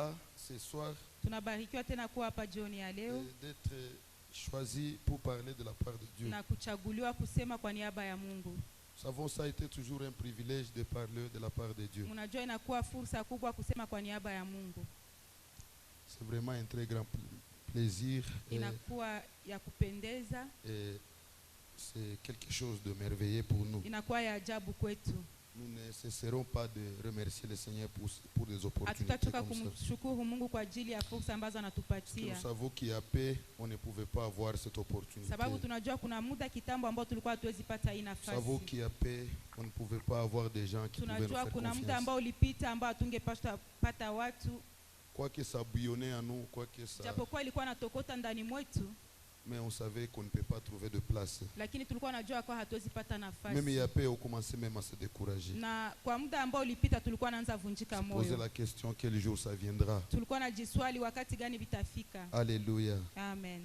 là ce soir Tunabarikiwa tena kuwa hapa jioni ya leo et d'être choisi pour parler de la part de Dieu. na kuchaguliwa kusema kwa niaba ya Mungu. Nous savons ça a été toujours un privilège de parler de la part de Dieu. Mnajua inakuwa fursa kubwa kusema kwa niaba ya Mungu. C'est vraiment un très grand plaisir Inakuwa ya kupendeza, et c'est quelque chose de merveilleux pour nous. inakuwa ya ajabu kwetu. Nous ne cesserons pas de remercier le Seigneur pour des opportunités Hatutachoka comme ça. kumshukuru Mungu kwa ajili ya fursa ambazo Parce que anatupatia. nous savons qu'il y a paix, on ne pouvait pas avoir cette opportunité. Sababu tunajua kuna muda kitambo ambao tulikuwa hatuwezi pata hii Nous nafasi. savons qu'il y a paix, on ne pouvait pas avoir des gens qui pouvaient nous Tunajua faire kuna muda confiance. ambao ulipita ambao hatungepata pata watu, Quoi que ça bouillonnait en nous, quoi que ça... japokuwa ilikuwa natokota ndani mwetu, Mais on savait qu'on ne peut pas trouver de place. lakini tulikuwa najua kwa hatuwezi pata Même il y nafasi. a paix, on commençait même à se décourager. Na kwa muda ambao ulipita tulikuwa naanza vunjika Se poser moyo. la question, quel jour ça viendra? Tulikuwa najiswali wakati gani vitafika. Alléluia. Amen.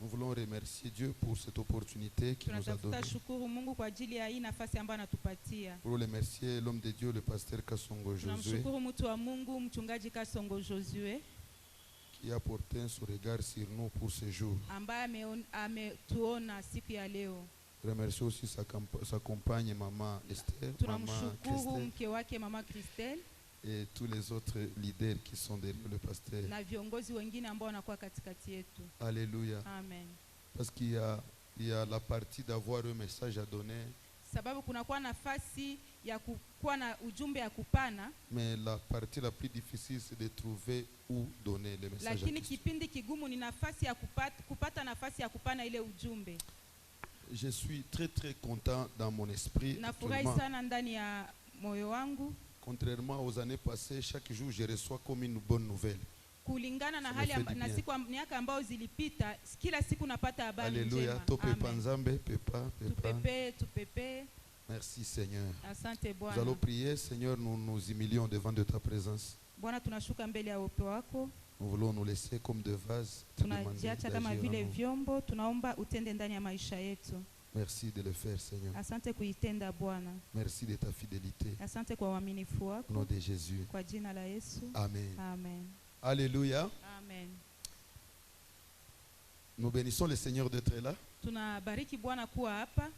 Nous voulons remercier Dieu pour cette opportunité qu'il nous a Tunatafuta donnée. shukuru Mungu kwa ajili ya hii nafasi ambayo anatupatia. Pour remercier l'homme de Dieu, le pasteur Kassongo Josué, Tunamshukuru mtu wa Mungu mchungaji Kasongo Josue qui a porté son regard sur nous pour ce jour. ambaye ametuona siku ya leo. Remercier aussi sa compagne, Maman Esther, Maman Tunamshukuru Christelle, mke wake Mama Christelle et tous les autres leaders qui sont derrière le pasteur. na viongozi wengine ambao wanakuwa katikati yetu. Alléluia. Amen. Parce qu'il y a la partie d'avoir un message à donner, Sababu kunakuwa nafasi ya kuwa na ujumbe ya kupana, mais la partie la plus difficile, c'est de trouver où donner le message à lakini Christ. kipindi kigumu ni nafasi ya kupata nafasi ya kupana ile ujumbe. Je suis très très content dans mon esprit. Nafurahi Actuellement, sana ndani ya moyo wangu, contrairement aux années passées, chaque jour je reçois comme une bonne nouvelle. kulingana na Ça me hali fait du na bien. siku miaka ambayo zilipita, kila siku napata habari Alléluia. njema. Tope Amen. panzambe, pepa, pepa. Tupepe. Merci Seigneur. Asante Nous Bwana. allons prier. Seigneur, nous nous humilions devant de ta présence. Bwana, tunashuka mbele ya uwepo wako. Nous voulons nous laisser comme des vases. Te demander Tunajiacha kama d'agir en vile nous. vyombo, tunaomba utende ndani ya maisha yetu. Merci de le faire, Seigneur. Asante kuitenda Bwana. Merci de ta fidélité. Asante kwa uaminifu Au nom wako. de Jésus. Kwa jina la Yesu. Amen. Amen. Alléluia. Amen. Nous bénissons le Seigneur d'être là. Tunabariki Bwana kuwa hapa,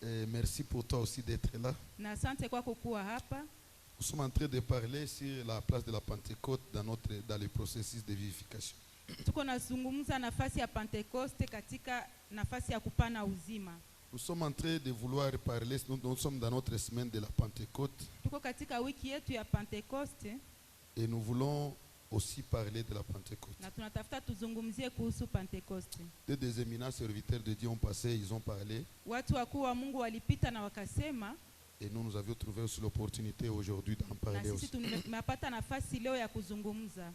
Et merci pour toi aussi d'être là. na asante kwako kuwa hapa. Nous sommes en train de parler sur la place de la Pentecôte dans le processus de vivification. Tuko nazungumza nafasi ya Pentekoste katika nafasi ya kupana uzima. Nous sommes en train de vouloir parler, nous sommes dans notre semaine de la Pentecôte Tuko katika wiki yetu ya Pentekoste et nous voulons aussi parler de la Pentecôte. na tunatafuta tuzungumzie kuhusu Pentekoste. Des éminents serviteurs de Dieu ont passé, ils ont parlé Watu wakuu wa Mungu walipita na wakasema, et nous avions trouvé aussi l'opportunité aujourd'hui d'en na parler sisi aussi. tumepata nafasi leo ya kuzungumza.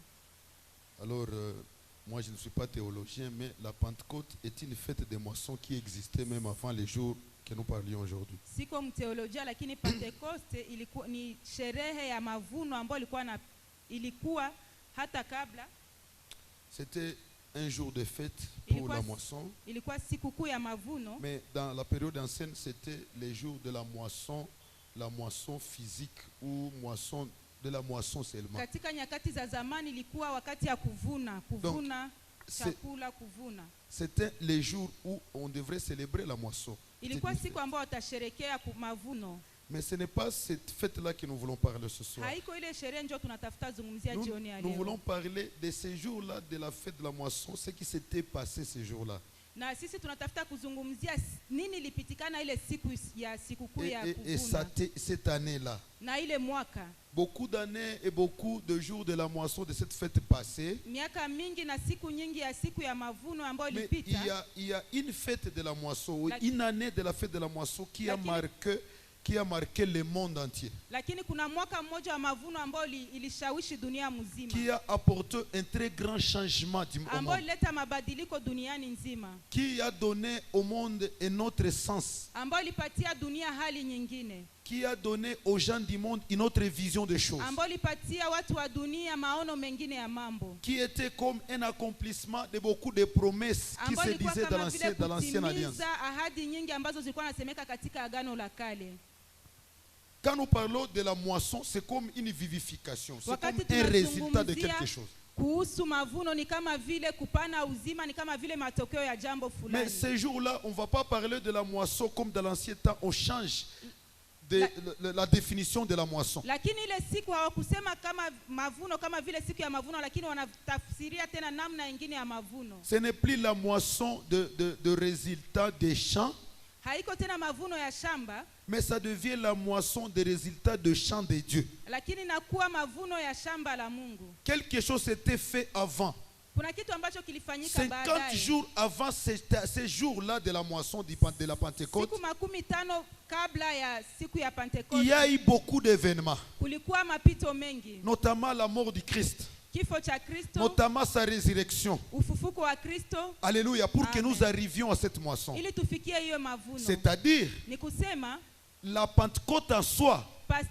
Alors, moi je ne suis pas théologien, mais la Pentecôte est une fête de moisson qui existait même avant les jours que nous parlions aujourd'hui. Siko mteolojia, lakini Pentekoste ilikuwa ni sherehe ya mavuno ambayo ilikuwa hata kabla. C'était un jour de fête pour la moisson. Ilikuwa sikukuu ya mavuno. Mais dans la période ancienne, c'était les jours de la moisson physique ou moisson de la moisson seulement. Katika nyakati za zamani ilikuwa wakati ya kuvuna chakula, kuvuna. C'était les jours où on devrait célébrer la moisson. Ilikuwa siku ambayo watasherekea mavuno. Mais ce n'est pas cette fête-là que nous voulons parler ce soir. Haiko ile sherehe ndio tunatafuta zungumzia jioni ya leo. Nous voulons parler de ces jours-là de la fête de la moisson, ce qui s'était passé ces jours-là. Na sisi tunatafuta kuzungumzia nini lipitikana ile siku ya sikukuu ya kuvuna. Et cette année-là. Na ile mwaka. Beaucoup d'années et beaucoup de jours de la moisson de cette fête passée. Miaka mingi na siku nyingi ya siku ya mavuno ambayo ilipita. Il y a une fête de la moisson, une année de la fête de la moisson qui a marqué le monde entier. Lakini kuna mwaka mmoja wa mavuno ambao ilishawishi dunia mzima. Qui a apporté un très grand changement au monde. Ambao ileta mabadiliko duniani nzima. Qui a donné au monde un autre sens. Ambao ilipatia dunia hali nyingine. Qui a donné aux gens du monde une autre vision des choses. Ambao ilipatia watu wa dunia maono mengine ya mambo. Qui était comme un accomplissement de beaucoup de promesses qui se disaient dans l'ancienne alliance. Ahadi nyingi ambazo zilikuwa nasemeka katika agano la kale. Quand nous parlons de la moisson, c'est comme une vivification. C'est Wakati comme un résultat de tunazungumzia quelque chose. kuhusu mavuno ni kama vile kupana uzima, ni kama vile matokeo ya jambo Mais fulani. ces jours-là, on ne va pas parler de la moisson comme dans l'ancien temps. On change la définition de la moisson. Lakini ile siku hawakusema kama mavuno kama vile siku ya mavuno, lakini wanatafsiria tena namna nyingine ya mavuno. Ce n'est plus la moisson de résultats des champs, Haiko tena mavuno ya shamba, mais ça devient la moisson des résultats de champs de Dieu. lakini nakuwa mavuno ya shamba la Mungu. Quelque chose s'était fait avant. Kuna kitu ambacho kilifanyika 50 baadaye. jours avant ces jours-là de la moisson de la Pentecôte, Siku 15 kabla ya siku ya il Pentekoste, y a eu beaucoup d'événements, kulikuwa mapito mengi. notamment la mort du Christ, Kifo cha Kristo, notamment sa résurrection. ufufuko wa Kristo, Alléluia, pour que Amen. nous arrivions à cette moisson. ili tufikie hiyo mavuno. C'est-à-dire, Ni kusema la Pentecôte en soi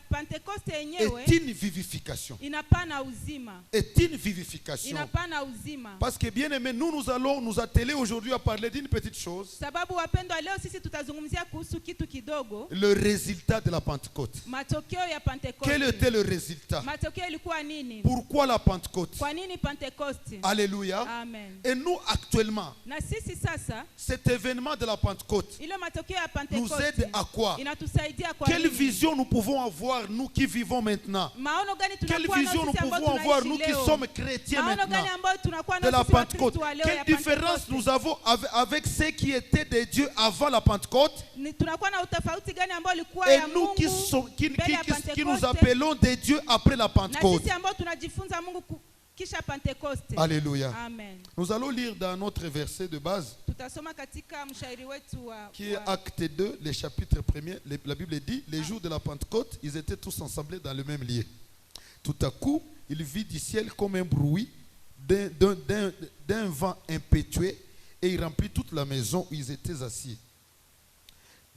Pentekoste yenyewe est une vivification. inapana uzima, Est une vivification. inapana uzima. Parce que bien aimé, nous allons nous atteler aujourd'hui à parler d'une petite chose. Sababu wapendwa, leo sisi tutazungumzia kuhusu kitu kidogo, Le résultat de la Pentecôte. matokeo ya Quel Pentekoste. était le résultat? Matokeo ilikuwa nini? Pourquoi la Pentecôte? Kwa nini Pentekoste? Alléluia. Amen. Et nous actuellement, Na sisi sasa cet événement de la Pentecôte ile matokeo ya nous Pentekoste aide à quoi? inatusaidia kwa Quelle nini? vision nous pouvons avoir, nous qui vivons maintenant? Maono gani Quelle tunakuwa nayo vision nous sisi ambao pouvons avoir, nous tunaishi qui leo? sommes chrétiens Maono maintenant gani ambayo tunakuwa de nayo la sisi wa Pentecôte? Kristo wa leo Quelle ya différence Pentekoste? nous avons avec ceux qui étaient de Dieu avant la Pentecôte Tunakuwa na utofauti gani ambao ulikuwa et ya nous Mungu mbele ya qui nous Pentekoste appelons de Dieu après la na Pentecôte? sisi ambao tunajifunza Mungu kisha Pentekoste? Alléluia. Amen. Nous allons lire dans notre verset de base Tutasoma katika mshairi wetu qui est Acte 2, le chapitre 1er. La Bible dit, les jours de la Pentecôte, ils étaient tous ensemblés dans le même lieu. Tout à coup, il vit du ciel comme un bruit d'un vent impétueux et il remplit toute la maison où ils étaient assis.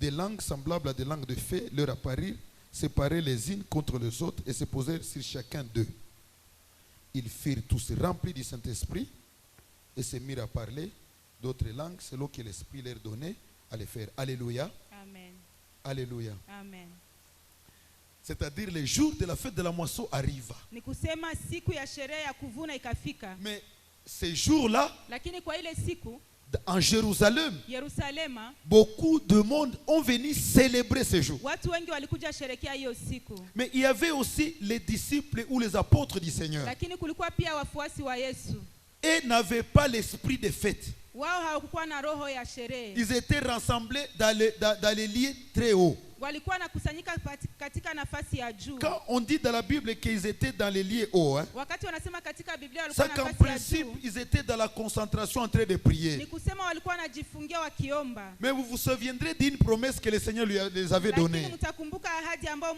Des langues semblables à des langues de feu leur apparurent, séparées les unes contre les autres et se posèrent sur chacun d'eux. Ils furent tous remplis du Saint-Esprit et se mirent à parler d'autres langues selon que l'Esprit leur donnait à les faire. Alléluia. Amen. Alléluia. Amen. C'est-à-dire les jours de la fête de la moisson arrivent. Ni kusema siku ya sherehe ya kuvuna ikafika, Mais ces jours-là, lakini kwa ile siku en Jérusalem, Yerusalema beaucoup de monde ont venu célébrer ces jours. watu wengi walikuja sherekea hiyo siku, Mais il y avait aussi les disciples ou les apôtres du Seigneur. lakini kulikuwa pia wafuasi wa Yesu. Et n'avaient pas l'esprit de fête. Wao hawakuwa na roho ya sherehe, Ils étaient rassemblés dans les lieux très hauts. walikuwa nakusanyika katika nafasi ya juu. Quand on dit dans la Bible qu'ils étaient dans les lieux hauts, Wakati wanasema katika Biblia walikuwa c'est qu'en nafasi ya principe, juu, ils étaient dans la concentration en train de ni prier. kusema walikuwa wanajifungia wakiomba. Mais vous vous souviendrez d'une promesse que le Seigneur les avait Lakini donnée. mtakumbuka ahadi ambayo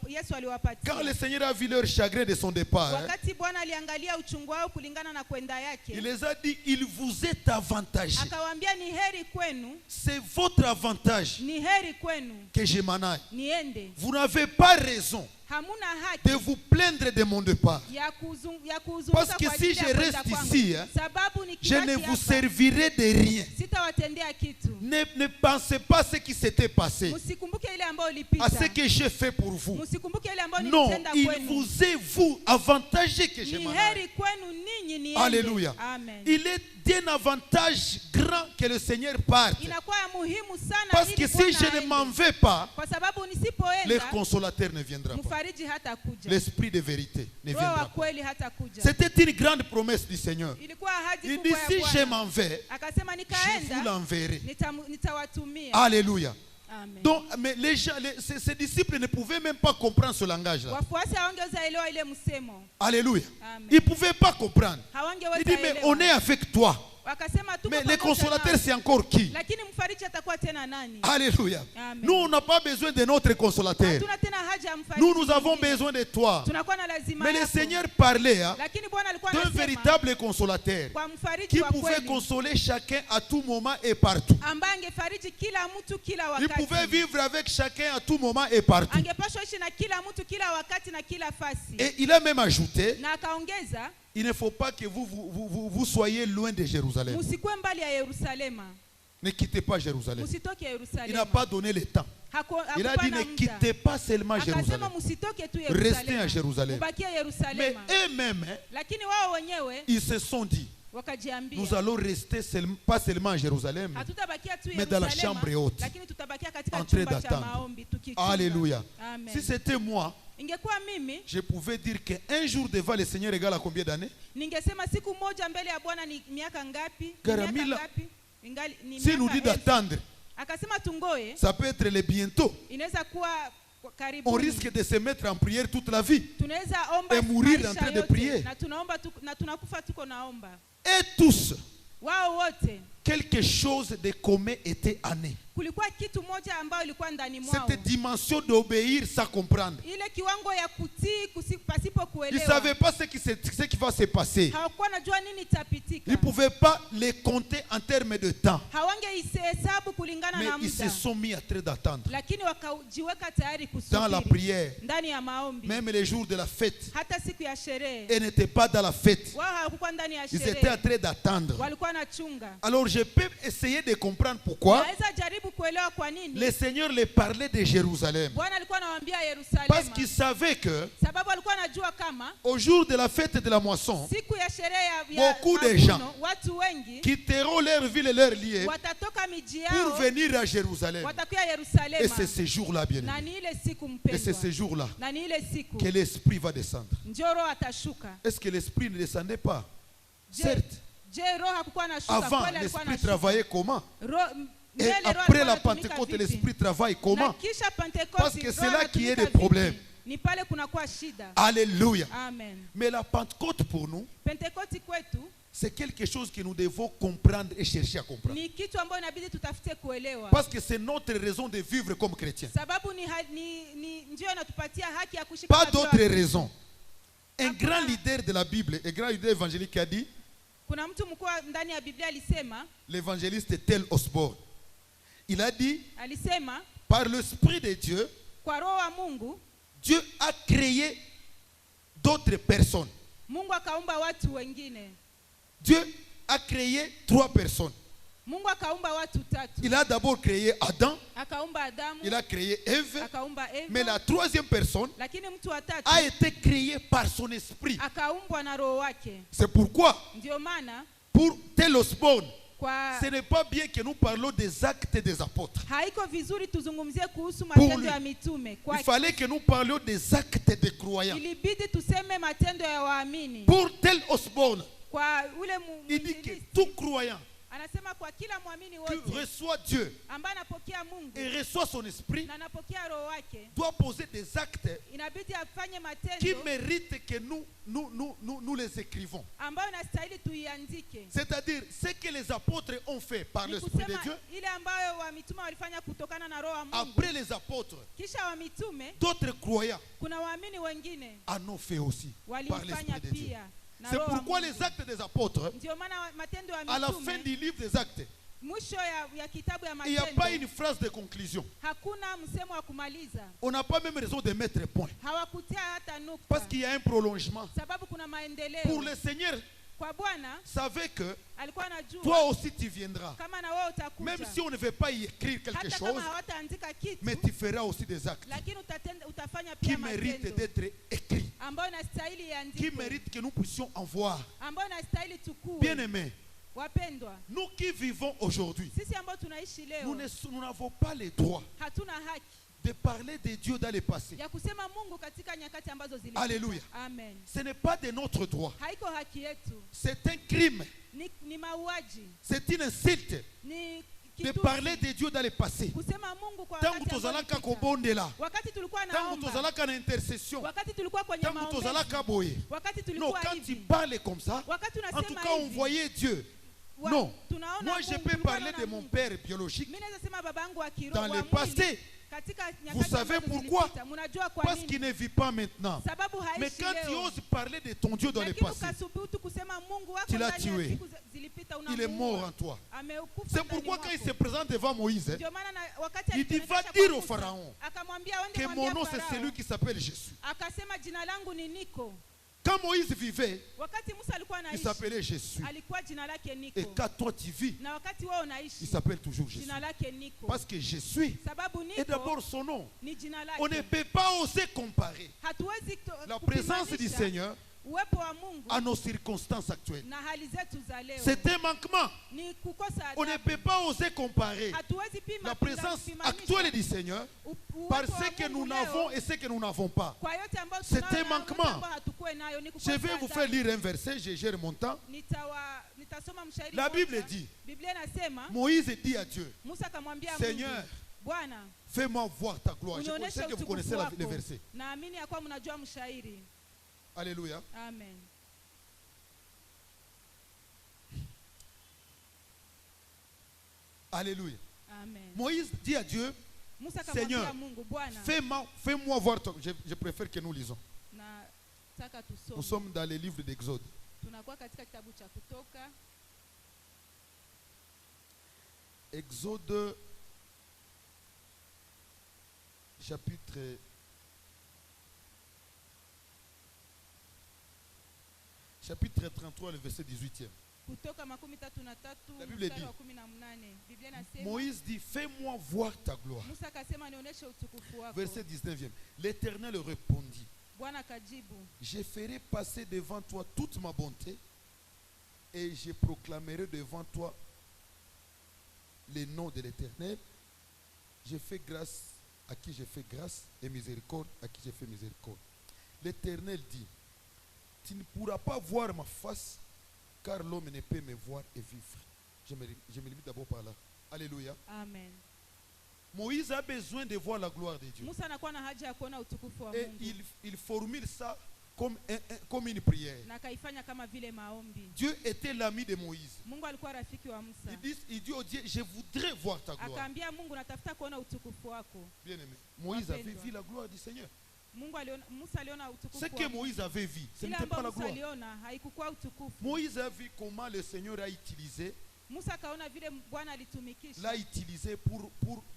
Yesu Quand aliwapatia. le Seigneur a vu leur chagrin de son départ, Wakati Bwana aliangalia uchungu wao kulingana na kwenda il yake, les a dit, il vous est avantagé. akawaambia ni heri kwenu, C'est votre avantage ni heri kwenu que je m'en aille. niende. Vous n'avez pas raison Hamuna de haki vous plaindre de mon départ. ya kuzungumza Parce que kwa si ajili je ya kwenda reste kwangu. ici, Sababu je ne nikibaki vous hapa, servirai de rien. sitawatendea kitu. Ne pensez pas ce qui s'était passé, Msikumbuke ile ambayo à ilipita. ce que j'ai fait pour vous. Msikumbuke ile ambayo Non, nilitenda il kwenu. vous est, vous, avantagé que je Ni m'en heri aille. kwenu ninyi niende. Alléluia. Amen. Il est d'un avantage grand que le Seigneur parte. Inakuwa ya muhimu sana Parce ili que si Bwana je ne aende. m'en vais pas, Kwa sababu le nisipoenda consolateur ne viendra pas. mfariji hata kuja. L'esprit de vérité ne Roho wa viendra pas. kweli hata kuja. C'était une grande promesse du Seigneur. Ilikuwa ahadi Il dit, kubwa ya si je Bwana. m'en vais, Akasema je vous nikaenda l'enverrai. nitawatumia. Alléluia. Amen. Donc, mais les gens, ces disciples ne pouvaient même pas comprendre ce langage-là. Wafuasi hawangeweza elewa ile msemo. Alléluia. Amen. Ils ne pouvaient pas comprendre. Hawangeweza Il dit, mais elewa. on est avec toi. Wakasema tuko Mais les pamoja consolateurs, nawe. c'est encore qui? Lakini mfariji atakuwa tena nani? Alléluia. Amen. Nous, on n'a pas besoin de notre consolateur. Hatuna tena haja ya mfariji. Nous avons mwingine. besoin de toi. Tunakuwa na lazima Mais le yako. Seigneur parlait hein, Lakini Bwana alikuwa d'un anasema véritable consolateur kwa mfariji qui wa pouvait kweli consoler chacun à tout moment et partout. ambaye angefariji kila mtu kila Il wakati. pouvait vivre avec chacun à tout moment et partout. Angepashwa ishi na kila mtu kila wakati na kila fasi. Et il a même ajouté, Na akaongeza, il ne faut pas que vous soyez loin de Jérusalem. msikuwe mbali ya Yerusalema. Ne quittez pas Jérusalem. Msitoke Il n'a Yerusalema. pas donné le temps. Il a dit ne quittez pas seulement Jérusalem. Restez à Jérusalem. Mais eux-mêmes, ils se sont dit, nous allons rester pas seulement à Jérusalem, mais dans la chambre haute, en train d'attendre. Alléluia. Si c'était moi, je pouvais dire qu'un jour devant le Seigneur égale à combien d'années? Si nous dit d'attendre, ça peut être le bientôt. On risque de se mettre en prière toute la vie et mourir en train de prier. Et tous, quelque chose de commun était amené. Cette dimension d'obéir sans comprendre. Ils ne savaient pas ce qui va se passer. Ils ne pouvaient pas les compter en termes de temps. Mais ils se sont mis à train d'attendre. Dans la prière, même les jours de la fête, ils n'étaient pas dans la fête. Ils étaient en train d'attendre. Alors je peux essayer de comprendre pourquoi le Seigneur les parlait de Jérusalem. Parce qu'il savait que au jour de la fête de la moisson, beaucoup de gens quitteront leur ville et leur lieu pour venir à Jérusalem. Et c'est ce jour-là, bien aimé. Et c'est ce jour-là que l'Esprit va descendre. Est-ce que l'Esprit ne descendait pas? Certes. Avant, l'Esprit travaillait comment? Et après la Pentecôte, l'Esprit travaille comment? Parce que c'est là qu'il y a des problèmes. Alléluia. Mais la Pentecôte pour nous, c'est quelque chose que nous devons comprendre et chercher à comprendre. Parce que c'est notre raison de vivre comme chrétiens. Pas d'autre raison. Un grand leader de la Bible, un grand leader évangélique a dit, l'évangéliste Tel Osborne, il a dit, par l'Esprit de Dieu, Dieu a créé d'autres personnes. Dieu a créé 3 personnes. Il a d'abord créé Adam, il a créé Ève, mais la 3e personne a été créée par son esprit. C'est pourquoi, pour Tel Osborne, ce n'est pas bien que nous parlons des actes des apôtres. Pour lui, il fallait que nous parlions des actes des croyants. Pour Tel Osborne, il dit que tout croyant qui reçoit Dieu et reçoit son esprit doit poser des actes qui méritent que nous les écrivons. C'est-à-dire ce que les apôtres ont fait par l'Esprit de Dieu. Après les apôtres, d'autres croyants en ont fait aussi par l'Esprit de Dieu. C'est pourquoi les actes des apôtres, à la fin du livre des actes, il n'y a pas une phrase de conclusion. On n'a pas même raison de mettre point. Parce qu'il y a un prolongement. Pour le Seigneur, savait que toi aussi tu viendras. Même si on ne veut pas y écrire quelque chose, mais tu feras aussi des actes qui méritent d'être écrits, qui méritent que nous puissions en voir. Bien aimés, nous qui vivons aujourd'hui, nous n'avons pas le droit de parler de Dieu dans le passé. Alléluia. Ce n'est pas de notre droit. C'est un crime. C'est une insulte de parler de Dieu dans le passé. Tant que tu as kobondela, tant que tu as une intercession, tant que tu as boye. Non, quand tu parles comme ça, en tout cas on voyait Dieu. Non, moi je peux parler de mon père biologique dans le passé. Vous savez pourquoi? Parce qu'il ne vit pas maintenant. Mais quand tu oses parler de ton Dieu dans le passé, tu l'as tué. Il est mort en toi. C'est pourquoi quand il se présente devant Moïse, il dit va dire au Pharaon que mon nom c'est celui qui s'appelle Jésus. Quand Moïse vivait, wakati Musa alikuwa il anaishi s'appelait Jésus. alikuwa jina lake Et Niko, quand toi tu vis, na wakati wewe il unaishi s'appelle toujours Jésus. jina lake Niko, Parce que Jésus sababu est Niko d'abord son nom. ni jina On ne lake. peut pas oser comparer Hatuwezi la présence du kupimanisha Seigneur uwepo wa Mungu à nos circonstances actuelles. na hali zetu za leo. C'est un manquement. Ni kukosa On ne adabu. peut pas oser comparer Hatuwezi pima la présence actuelle du Seigneur par ce que nous n'avons et ce que nous n'avons pas. kwa yote ambayo C'est tunayo un na manquement. yote ambayo hatukuwe nayo, ni Je kukosa vais vous adabu. faire lire un verset, je gère mon temps. Nitasoma mshairi La moja. Bible dit, Biblia inasema Moïse dit à Dieu, Musa akamwambia Seigneur, Mungu, Bwana, fais-moi voir ta gloire. Je unionyeshe sais que vous connaissez utukufu le wako. verset. Naamini ya kuwa mnajua mshairi. Alléluia. Amen. Alléluia. Amen. Moïse dit à Dieu, Musa akamwambia Seigneur, Mungu, Bwana, fais-moi voir ta... Je préfère que nous lisons. nataka Nous tusome. sommes dans les livres d'Exode. Tunakuwa katika kitabu cha Kutoka, Exode chapitre 33, le verset 18e. Kutoka 33 La Bible mstari dit, wa 18. Biblia inasema Moïse dit, fais-moi voir ta gloire. Musa akasema nionyeshe utukufu wako. Verset 19e. L'Éternel répondit, Bwana akajibu, je ferai passer devant toi toute ma bonté et je proclamerai devant toi le nom de l'Éternel. Je fais grâce à qui je fais grâce et miséricorde à qui je fais miséricorde. L'Éternel dit, tu ne pourras pas voir ma face car l'homme ne peut me voir et vivre. Je me limite d'abord par là. Alléluia. Amen. Moïse a besoin de voir la gloire de Dieu. Musa anakuwa na haja ya kuona utukufu wa Et Mungu il formule ça comme une prière. na akaifanya kama vile maombi. Dieu était l'ami de Moïse. Mungu alikuwa rafiki wa Musa. Il dit au Dieu, je voudrais voir ta gloire. Akaambia Mungu, natafuta kuona utukufu wako. Bien aimé. Moïse avait vu la gloire du Seigneur. Musa aliona utukufu Ce que wa Mungu. Moïse avait vu, ce Ile n'était pas ambayo la Musa gloire. aliona haikukuwa utukufu. Moïse a vu comment le Seigneur a utilisé, Musa akaona vile Bwana alitumikisha. l'a utilisé pour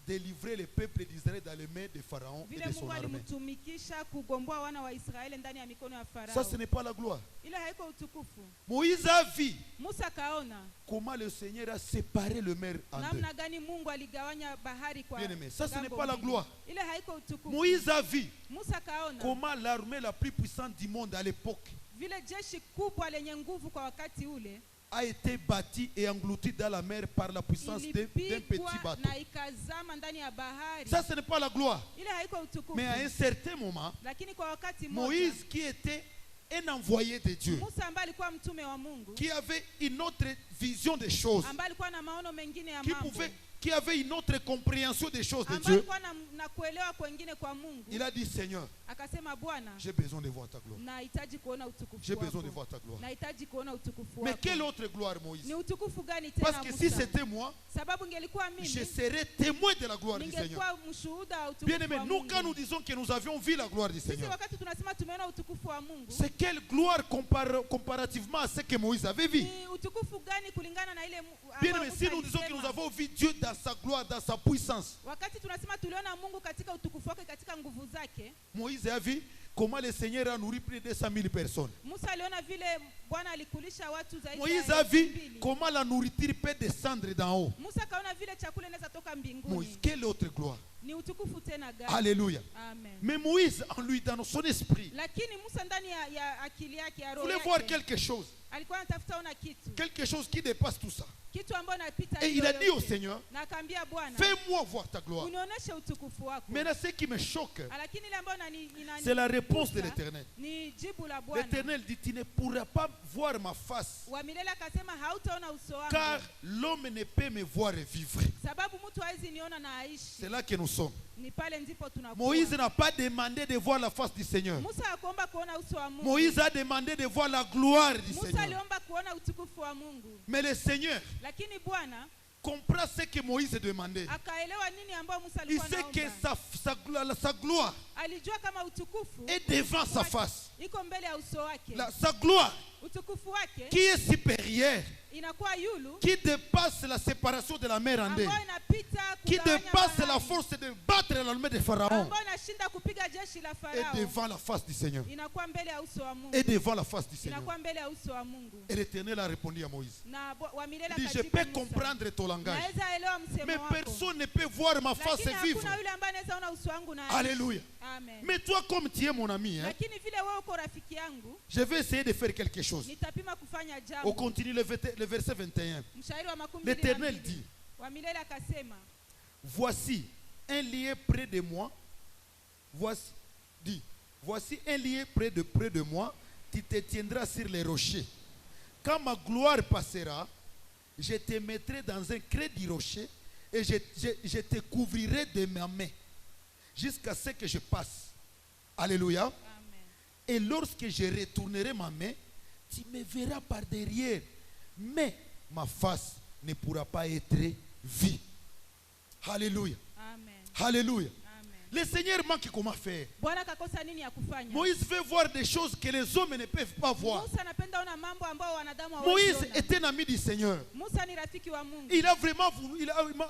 délivrer le peuple d'Israël dans les mains de Pharaon et Vile de son Mungu armée. alimtumikisha kugomboa wana wa Israeli ndani ya mikono ya Farao. Ça, ce n'est pas la gloire. Ile haiko utukufu. Moïse a vu Musa kaona comment le Seigneur a séparé le mer en deux. namna gani Mungu aligawanya bahari kwa Bien aimé, ça, ce n'est ngambo pas la mbili. gloire. Ile haiko utukufu. Moïse a vu Musa kaona comment l'armée la plus puissante du monde à l'époque vile jeshi kubwa lenye nguvu kwa wakati ule a été bâtie et engloutie dans la mer par la puissance d'un petit ilipigwa bateau. na ikazama ndani ya bahari. Ça, ce n'est pas la gloire. Ile haiko utukufu. Mais à un certain moment, Lakini kwa wakati Moïse, qui était un envoyé de Dieu, Musa ambaye alikuwa mtume wa Mungu, qui avait une autre vision des choses, ambaye alikuwa na maono mengine ya mambo, qui avait une autre compréhension des choses de ambaye Dieu, alikuwa na kuelewa kwengine kwa Mungu, il a dit, Seigneur, akasema, Bwana, j'ai besoin de voir ta gloire. nahitaji kuona utukufu J'ai besoin de wako. voir ta gloire. Nahitaji kuona utukufu Mais wako. quelle autre gloire, Moïse? Ni utukufu gani tena Parce que si Musa? c'était moi, Sababu ngelikuwa je mimi serais témoin de la gloire du Seigneur. ningekuwa mshuhuda wa utukufu Bien aimé, wa nous Mungu. quand nous disons que nous avions vu la gloire du Sisi Seigneur, wakati tunasema tumeona utukufu wa Mungu, c'est quelle gloire comparativement à ce que Moïse avait vu? ni utukufu gani kulingana na ile Bien ambayo aimé, Musa si nous disons que alisema? nous avons vu Dieu dans sa gloire, dans sa puissance, Wakati tunasema tuliona Mungu katika utukufu wake, katika nguvu zake, Moïse a vu comment le Seigneur a nourri plus de 200 000 personnes. Musa aliona vile Bwana alikulisha watu zaidi Moïse ya a vu 2,000. comment la nourriture peut descendre d'en haut. Musa kaona vile chakula inaweza toka mbinguni. Moïse, quelle autre gloire? Ni utukufu tena gani? Alléluia. Amen. Mais Moïse, en lui, dans son esprit, Lakini Musa ndani ya akili yake, ya roho voulait voir yake, quelque chose. alikuwa anatafuta ona kitu. Quelque chose qui dépasse tout ça. Kitu ambacho napita Et il a dit au Seigneur, na akaambia Bwana, fais-moi voir ta gloire. unionyeshe utukufu wako. Maintenant, ce qui me choque, Lakini ile ambayo c'est la réponse de l'Éternel. ni jibu la Bwana. L'Éternel dit, tu ne pourras pas voir ma face, Wa milele akasema, hautaona uso wangu, car l'homme ne peut me voir et vivre. sababu mtu hawezi niona na aishi. C'est là que nous sommes. Ni pale ndipo tunakuwa. Moïse n'a pas demandé de voir la face du Seigneur. Musa hakuomba kuona uso wa Mungu. Moïse a demandé de voir la gloire du Musa Seigneur. aliomba kuona utukufu wa Mungu. Mais le Seigneur Lakini Bwana comprend ce que Moïse demandait. akaelewa nini ambayo Musa Il alikuwa sait que anaomba. sa gloire alijua kama utukufu est devant sa face. iko mbele ya uso wake. Sa gloire Utukufu wake qui est supérieure, inakuwa yulu qui dépasse la séparation de la mer en deux, ambayo inapita qui kugawanya dépasse la bahari, force de battre l'armée de Pharaon, ambayo inashinda kupiga jeshi la est Farao, devant la face du Seigneur. inakuwa mbele ya uso wa Mungu. Et devant la face du Seigneur. Inakuwa mbele ya uso wa Mungu. Et l'Éternel a répondu à Moïse. Na wa milele Il dit, je akajibu peux Musa, comprendre ton langage, naweza elewa msemo mais wako, personne ne peut voir ma face lakini et vivre. hakuna yule ambaye anaweza ona uso wangu na Alléluia. Amen. Mais toi, comme tu es mon ami, hein, Lakini vile wewe uko rafiki yangu, je vais essayer de faire quelque chose. nitapima kufanya On jambo. continue le verset 21. Mshairi wa makumi L'Éternel mbili na mbili. dit, Wa milele akasema, voici un lieu près de moi. Voici un lieu près de moi. Tu te tiendras sur les rochers. Quand ma gloire passera, je te mettrai dans un creux du rocher et je te couvrirai de ma main jusqu'à ce que je passe. Alléluia. Amen. Et lorsque je retournerai ma main, tu me verras par derrière, mais ma face ne pourra pas être vue. Alléluia. Amen. Alléluia. Amen. Le Seigneur manque comment faire. Bwana kakosa nini ya kufanya? Moïse veut voir des choses que les hommes ne peuvent pas voir. Musa anapenda ona mambo ambayo wanadamu Moïse hawawezi ona. est un ami du Seigneur. Musa ni rafiki wa Mungu. Il a vraiment voulu,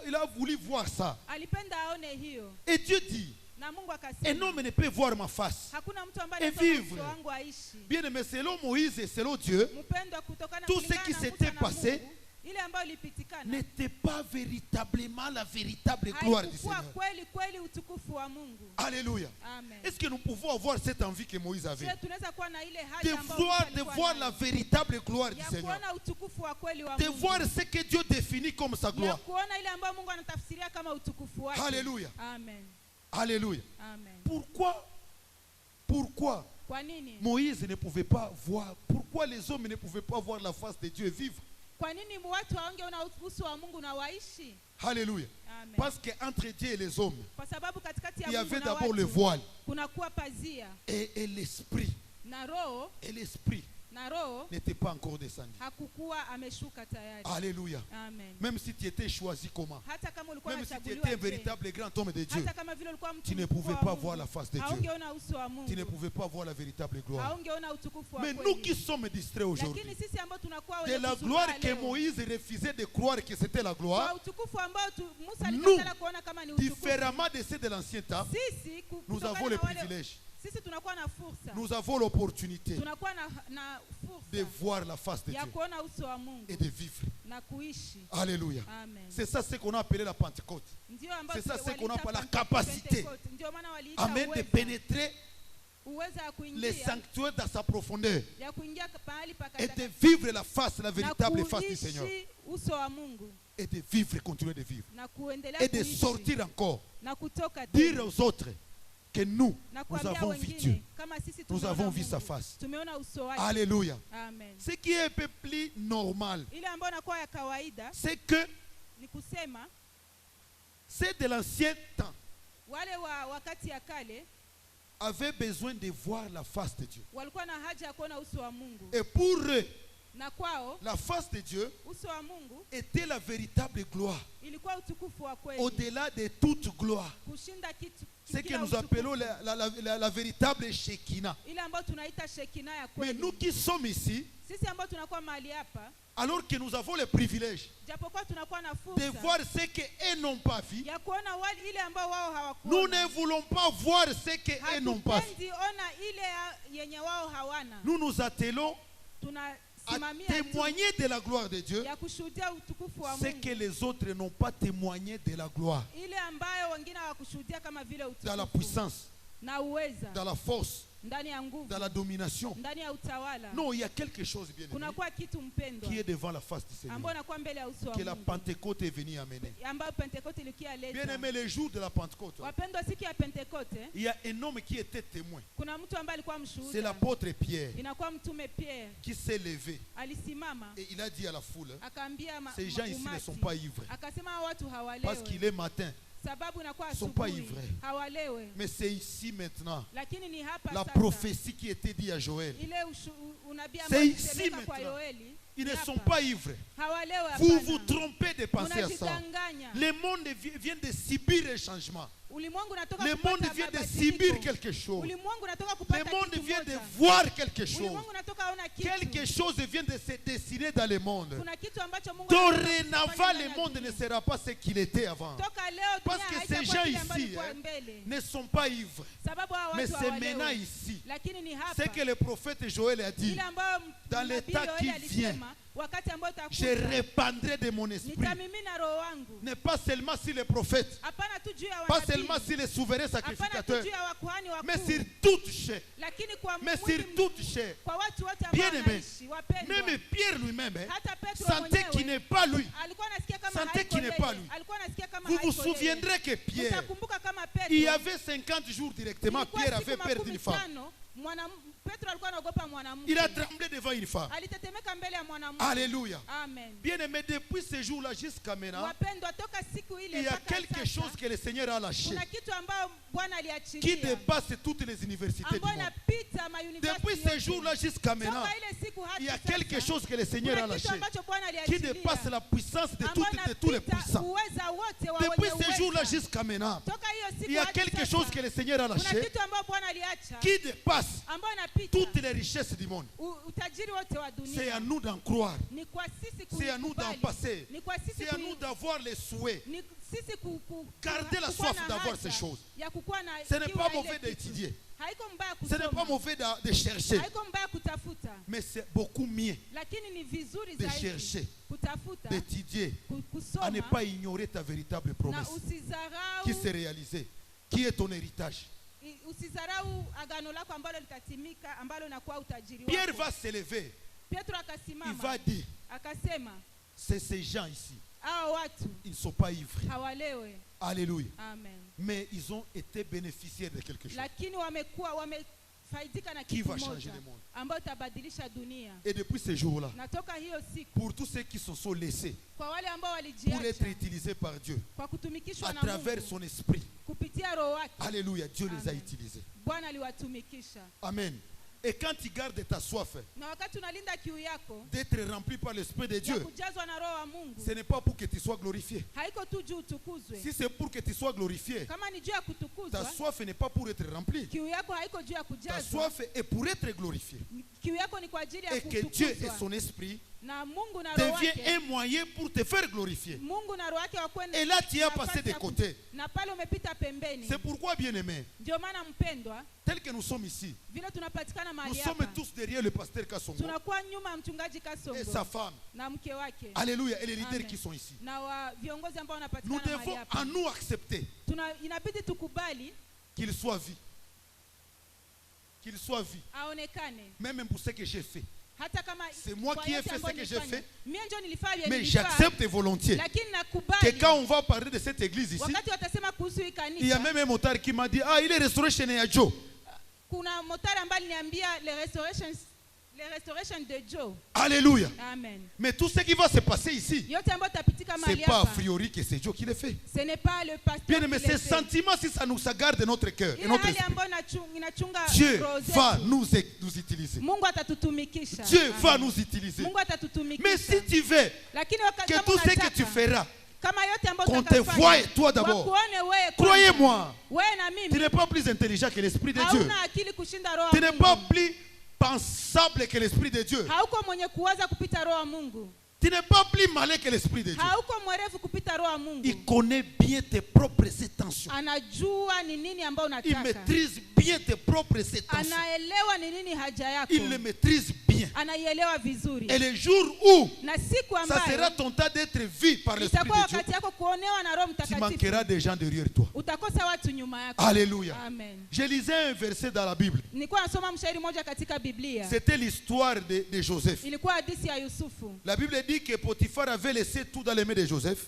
il a voulu voir ça. Alipenda aone hiyo. Et Dieu dit, Na Mungu un akasema, homme ne peut voir ma face. hakuna mtu ambaye Et anaweza kuona vivre. uso wangu aishi. Bien aimé, selon Moïse et selon Dieu, Mpendwa, kutokana Tout ce kulingana qui na s'était Musa na passé Mungu, ile ambayo ilipitikana n'était pas véritablement la véritable gloire du haikuwa Seigneur. kweli kweli utukufu wa Mungu. Alléluia. Amen. Est-ce que nous pouvons avoir cette envie que Moïse avait? Je, tunaweza kuwa na ile haja De ambayo Musa voir alikuwa nayo. la véritable gloire du Ya Seigneur. kuona utukufu wa kweli wa De Mungu. voir ce que Dieu définit comme sa Ya gloire. kuona ile ambayo Mungu anatafsiria kama utukufu wake. Alléluia. Amen. Alléluia. Amen. Pourquoi Kwa nini? Moïse ne pouvait pas voir, pourquoi les hommes ne pouvaient pas voir la face de Dieu et vivre? Kwa nini watu hawangeona uso wa Mungu na waishi? Alléluia. Amen. Parce qu'entre Dieu et les hommes, Kwa sababu katikati ya il y Mungu avait na d'abord le watu voile kuna kuwa pazia et l'esprit. na roho Et l'esprit na roho n'était pas encore descendu. hakukuwa ameshuka tayari. Alléluia. Amen. Même si tu étais choisi comment, Hata kama ulikuwa même si tu unachaguliwa étais un je, véritable grand homme de Dieu, hata kama vile ulikuwa mtu tu ne mkubwa pouvais wa pas Mungu, voir la face de Dieu. haungeona uso wa Mungu. Tu ne pouvais pas voir la véritable gloire. Haungeona utukufu wa Mais nous kweli. qui sommes distraits aujourd'hui, Lakini sisi ambao tunakuwa de wenye la kusuka gloire que leo, Moïse refusait de croire que c'était la kwa gloire, utukufu ambao Musa Nous, alikatala kuona kama ni utukufu. différemment de ceux de l'ancien temps, Sisi nous kutokana avons na le wale- privilège, sisi tunakuwa na fursa. nous avons l'opportunité Tunakuwa na de fursa voir la face de ya Dieu kuona uso wa Mungu et de vivre. na kuishi. Alléluia. Amen. C'est ça ce qu'on a appelé la Pentecôte. Ndio ambao C'est ça ce qu'on waliita appelle la Pente- capacité. Pentecote. Ndio maana waliita Amen. De uweza. pénétrer Uweza ya les kuingia sanctuaires dans sa profondeur ya kuingia pahali pa et de katakatifu vivre la face, la na véritable face du Seigneur. kuishi uso wa Mungu Et de vivre, continuer de vivre. na kuendelea Et de kuishi sortir encore. na kutoka Dire tena aux autres que nous, na nous kuambia avons vu Dieu. wengine kama sisi Nous tumeona avons vu Mungu, sa face. tumeona uso wake. Alléluia. Amen. Ce qui est un peu plus normal, Ile ambayo inakuwa ya kawaida c'est que ni kusema ceux de l'ancien temps wale wa wakati ya kale avaient besoin de voir la face de Dieu. walikuwa na haja ya kuona uso wa Mungu, Et pour eux, na kwao la face de Dieu uso wa Mungu était la véritable gloire, ilikuwa utukufu wa kweli au-delà de toute gloire. kushinda kitu Ce que kila nous utukufu. appelons la véritable Shekinah. Ile ambayo tunaita Shekina ya Mais kweli. nous qui sommes ici, Sisi ambao tunakuwa mahali hapa, alors que nous avons le privilège japokuwa tunakuwa na de fursa voir ce qu'eux n'ont pas vu, ya kuona wale ile ambao wao nous hawakuona. ne voulons pas voir ce qu'eux n'ont pas vu. Hatupendi ona ile yenye wao hawana. Nous nous attelons à Tunasimamia tu témoigner de la gloire de Dieu, ya kushuhudia utukufu wa ce que Mungu, les autres n'ont pas témoigné de la gloire, ile ambayo wengine hawakushuhudia kama vile dans la utukufu puissance, na uweza, dans la force, ndani ya nguvu, dans la domination. ndani ya utawala. Non, il y a quelque chose bien aimé, Kunakuwa kitu mpendwa qui est devant la face du Seigneur, ambao nakuwa mbele ya uso wa que la Mungu, Pentecôte est venue amener. ambayo Pentekoste ilikia Bien leta. aimé, le jour de la Pentecôte, Wapendwa, siku ya Pentekoste il y a un homme qui était témoin. kuna mtu ambaye alikuwa C'est mshuhuda, l'apôtre Pierre inakuwa mtume Pierre qui s'est levé alisimama et il a dit à la foule, akaambia ces gens ici ne umati, sont pas ivres, akasema hawa watu parce hawalewe, qu'il est matin, sababu inakuwa sont pas asubuhi, ivres. hawalewe, mais c'est ici maintenant lakini ni hapa la sasa. prophétie qui était dite à Joël. Ile unabii ambao C'est ici ulisemeka kwa maintenant. Yoeli. Ils ne Hapa. sont pas ivres. Hawalewi Vous hapana. vous trompez de penser à ça. Unajidanganya. Le monde vient de subir un changement. Ulimwengu unatoka Le kupata monde vient de mabadiliko. subir quelque chose. Ulimwengu unatoka Le kupata monde kitu vient de moja. voir quelque chose. Ulimwengu unatoka ona kitu. Quelque chose vient de se dessiner dans le monde. Kuna kitu ambacho Mungu Dorénavant, anataka le kufanya monde ndani ne ya dunia. sera pas ce qu'il était avant. Toka leo Parce dunia que ces haitakuwa gens kile ambacho ici ilikuwa hein, mbele. ne sont pas ivres. Sababu hawa Mais watu c'est maintenant hawalewi. ici. Lakini ni hapa. C'est que le prophète Joël a dit. Ile ambayo Dans le nabii temps Yoeli qui alisema, vient, wakati ambao Je utakuja répandrai de mon esprit. nitamimina roho wangu. Ne pas seulement sur les prophètes, Hapana tu juu ya pas wanabii. seulement sur les souverains Hapana tu sacrificateurs, juu ya wakuhani mais wakuu. sur toute chair. Lakini kwa Mais mwili sur toute chair. kwa watu wote ambao Bien-aimé, wanaishi wapendwa. même Pierre lui-même hein, Hata Petro sentait mwenyewe qu'il n'est pas lui. alikuwa anasikia kama Sentait haiko qu'il n'est pas yeye. lui. Alikuwa anasikia kama Vous vous haiko yeye. souviendrez que Pierre, Utakumbuka kama Petro. il y avait 50 jours directement, ilikuwa Pierre siku avait peur d'une makumi femme. tano, Petro alikuwa anaogopa mwanamke. Il a tremblé devant une femme. Alitetemeka mbele ya mwanamke. Alléluia. Amen. Bien aimé, depuis ce jour-là jusqu'à maintenant, Wapendwa, toka siku ile il y a mpaka quelque sasa, chose que le Seigneur a lâché kuna kitu ambao Bwana qui aliachilia dépasse toutes les universités du ambayo monde. inapita ma Depuis ce jour-là jusqu'à maintenant, toka ile siku hadi il y a sasa, quelque chose que le Seigneur a kuna kitu lâché ambacho Bwana qui aliachilia dépasse la puissance de, ambayo de tous les inapita puissants. uweza wote wa Depuis wenye ce jour-là uweza. jusqu'à maintenant, Toka hiyo siku il y a hadi quelque sasa, chose que le Seigneur a kuna lâché kitu ambayo Bwana aliacha qui dépasse ambayo inapita toutes les richesses du monde. utajiri wote wa C'est à dunia. nous d'en croire. Ni kwa sisi C'est à nous d'en kuikubali. passer. Ni kwa sisi C'est à nous d'avoir les souhaits. ni sisi Garder la kukuwa soif na d'avoir haja ces choses. ya kukuwa na Ce n'est kiu pas ya ile mauvais kitu. d'étudier. Haiko mbaya Ce n'est pas kusoma. mauvais de chercher. Haiko mbaya kutafuta. Mais c'est beaucoup mieux Lakini ni vizuri de zaidi chercher, kutafuta, d'étudier, à ne kusoma pas ignorer ta véritable na promesse usizarau qui s'est réalisée, qui est ton héritage. usizarau agano lako ambalo litatimika ambalo nakuwa utajiri Pierre wako. va s'élever. Petro Il akasimama va dire, akasema, c'est ces gens ici. hao watu Ils ne sont pas ivres. hawalewe. Alléluia. Amen. Mais ils ont été bénéficiaires de quelque chose Lakini wamefaidika na qui kitu va changer moja le monde. ambayo itabadilisha dunia. Et depuis ce jour-là, Natoka hiyo siku pour tous ceux qui se sont laissés kwa wale ambao pour être walijiacha utilisés par Dieu, kwa kutumikishwa à na travers Mungu son esprit, kupitia roho wake, Alléluia, Dieu les a Amen. utilisés. Bwana aliwatumikisha. Amen. Et quand tu gardes ta soif Na wakati unalinda kiu yako d'être rempli par l'Esprit de ya Dieu, kujazwa na roho wa Mungu, ce n'est pas pour que tu sois glorifié. haiko tu juu utukuzwe. Si c'est pour que tu sois glorifié, Kama ni juu ya ta kutukuzwa, soif n'est pas pour être remplie. kiu yako haiko juu ya Ta kujazwa. soif est pour être glorifié. Kiu yako ni kwa ajili ya Et que Dieu et kutukuzwa. son esprit Na Mungu na roho deviennent wake, un moyen pour te faire glorifier. Mungu na roho wake wakwenda. Et là, tu as passé de côté. Na pale umepita pembeni. C'est pourquoi, bien-aimé, Ndio maana mpendwa, tel que nous sommes ici, vile tunapatikana nous mahali sommes hapa, tous derrière le pasteur Kassongo tunakuwa nyuma ya mchungaji et Kasongo sa femme. na mke wake Alléluia. Et les leaders Amen. qui sont ici. na viongozi ambao Nous wanapatikana mahali devons hapa. en nous accepter Inabidi tukubali qu'il soit vu. Qu'il soit vu. aonekane, Même pour ce que j'ai fait. hata kama C'est moi kwa qui ai yote fait ambayo ce que j'ai nilifanya. fait. Mimi ndio nilifanya vile Mais nilifanya, j'accepte volontiers lakini que nakubali quand on va parler de cette église ici, wakati watasema kuhusu hii il y a kanisa. même un motard qui m'a dit, ah, il est restauré chez Neajo. Kuna motari ambaye aliniambia le restoration de Joe. Alléluia. Amen. Mais tout ce qui va se passer ici, Yote ambayo tapitika c'est mahali pas a hapa, priori que c'est Dieu qui le fait. ce n'est pas le pasteur Bien qui aimé, le ces fait. sentiments, si ça nous garde notre cœur et Ile notre hali esprit, ambayo inachunga Dieu roho va zetu, nous utiliser. Mungu atatutumikisha. Dieu Amen. va nous utiliser. Mungu Mais atatutumikisha. si tu veux Lakini wakati que kama tout ce que unataka, tu feras, kama yote ambayo qu'on te utakafanya, voie toi d'abord, wakuone wewe kwanza. croyez-moi, Wewe na tu mimi n'es pas plus intelligent que l'Esprit de Dieu. hauna akili kushinda roho Tu wa n'es Mungu. pas plus pensable que l'Esprit de Dieu. Hauko mwenye kuwaza kupita roho wa Mungu. Tu n'es pas plus malin que l'Esprit de Dieu. Hauko mwerevu kupita roho wa Mungu. Il connaît bien tes propres intentions. Anajua ni nini ambayo Il unataka. maîtrise bien tes propres intentions. Anaelewa ni nini haja yako. Il le maîtrise bien. Anaielewa vizuri. Et le jour où Na siku ça sera ambayo ton temps d'être vu par l'Esprit itakuwa de Dieu, wakati yako kuonewa na Roho tu Mtakatifu, manqueras des gens derrière toi. utakosa watu nyuma yako. Alléluia. Amen. Je lisais un verset dans la Bible. Nilikuwa nasoma mshairi moja katika Biblia. C'était l'histoire de Joseph. Ilikuwa hadithi ya Yusufu. La Bible dit que Potiphar avait laissé tout dans les mains de Joseph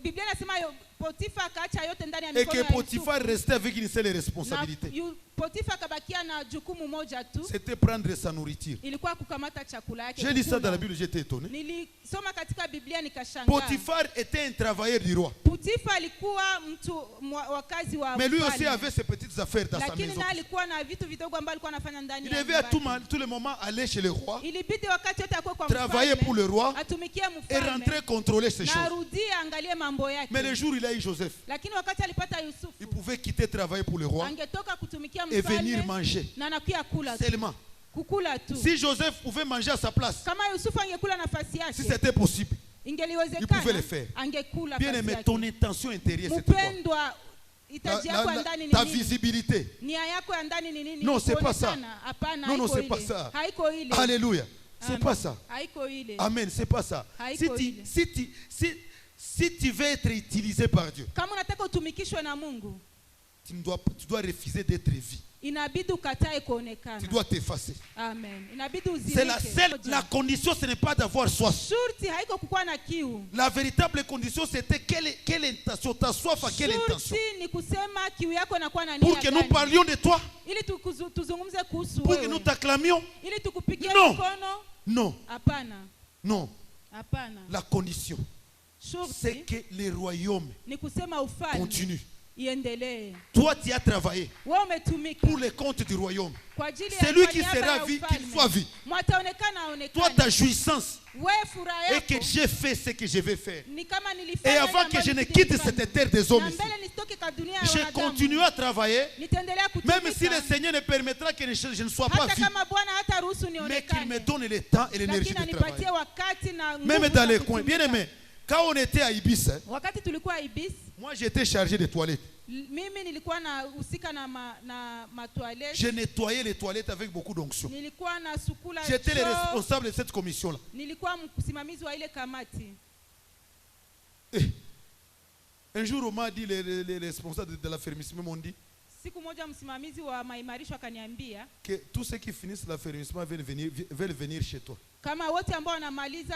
Biblia inasema Potifa akaacha yote ndani ya et mikono que ya Potiphar Yusufu. restait avec une seule Na responsabilité. Potifa akabakia na jukumu moja tu, c'était prendre sa nourriture. ilikuwa kukamata chakula yake. J'ai lu ça dans la Bible, j'étais étonné. Nilisoma katika Biblia nikashangaa. Potiphar était un travailleur du roi. Potifa alikuwa mtu wa kazi wa Mais lui mfalme. aussi avait ses petites affaires dans sa Lakini maison. naye alikuwa na vitu vidogo ambavyo alikuwa anafanya ndani Il ya devait à nyumba. tout le moment aller chez le roi, Ilibidi wakati wote akuwe kwa travailler pour le roi atumikie et mfalme rentrer contrôler ces na choses. arudie angalie mambo yake. Mais le jour où il a eu Joseph, Lakini wakati alipata Yusufu, il pouvait quitter travailler pour le roi angetoka kutumikia et venir mfalme manger. na nakuya kula tu. Seulement. Kukula tu. Si Joseph pouvait manger à sa place, Kama Yusufu angekula nafasi si yake, c'était possible, il pouvait ingeliwezekana le faire. angekula Bien nafasi aimé, yake. ton intention intérieure, c'est quoi? Mpendwa, hitaji yako ya ndani ni Ta nini? visibilité. Nia yako ya ndani ni nini? Non, c'est pas ça. Kuonekana? Hapana, Non, non, haiko c'est ile. pas ça. Haiko ile. Alléluia. C'est Amen. pas ça. Haiko ile. Amen, c'est pas ça. Haiko ile. Si tu veux être utilisé par Dieu, Kama unataka utumikishwe na Mungu, tu dois refuser d'être vu. inabidi ukatae kuonekana. Tu dois t'effacer. Amen. Inabidi C'est la uzilike. la condition, ce n'est pas d'avoir soif. Shurti haiko kukuwa na kiu. La véritable condition, c'était quelle intention, ta soif à quelle intention? Shurti ni kusema kiu yako inakuwa na nia Pour que nous gani? parlions de toi, Ili tuzungumze kuhusu pour que wewe. nous t'acclamions. Ili tukupigie Non. mkono. Non, Hapana. non. Hapana. La condition, c'est Shurti que le royaume ni kusema ufalme continue. iendelee. Toi, tu as travaillé Wewe umetumika pour le compte du royaume. kwa ajili ya Celui kwa qui niaba sera ya vu, ufalme. qu'il soit vu. Mwataonekana Toi, aonekane. ta jouissance Wewe furaha est que yako j'ai fait ce que je vais faire. ni kama Et nilifanya avant ile que je ambayo ne nilifanya. quitte cette terre des hommes Na ici, mbele nisitoke kwa dunia ya je wanadamu. continue à travailler, Nitaendelea même si le kutumika Seigneur ne permettra que je ne sois pas hata vu, kama Bwana hata ruhusu mais qu'il me nionekane. donne le temps et l'énergie Lakini de travailler. anipatie wakati na nguvu Même za dans les kutumika. coins. Bien aimé, quand on était à Ibis, hein, Wakati tulikuwa Ibis, moi j'étais chargé des toilettes. mimi nilikuwa nahusika na matoilette. Je nettoyais les toilettes avec beaucoup d'onction. Nilikuwa na sukula J'étais le choo. responsable de cette commission-là. Nilikuwa msimamizi wa ile kamati. Un jour, on m'a dit, les responsables de l'affermissement m'ont dit Siku moja msimamizi wa maimarisho akaniambia que tous ceux qui finissent l'affermissement veulent venir chez toi. kama wote ambao wanamaliza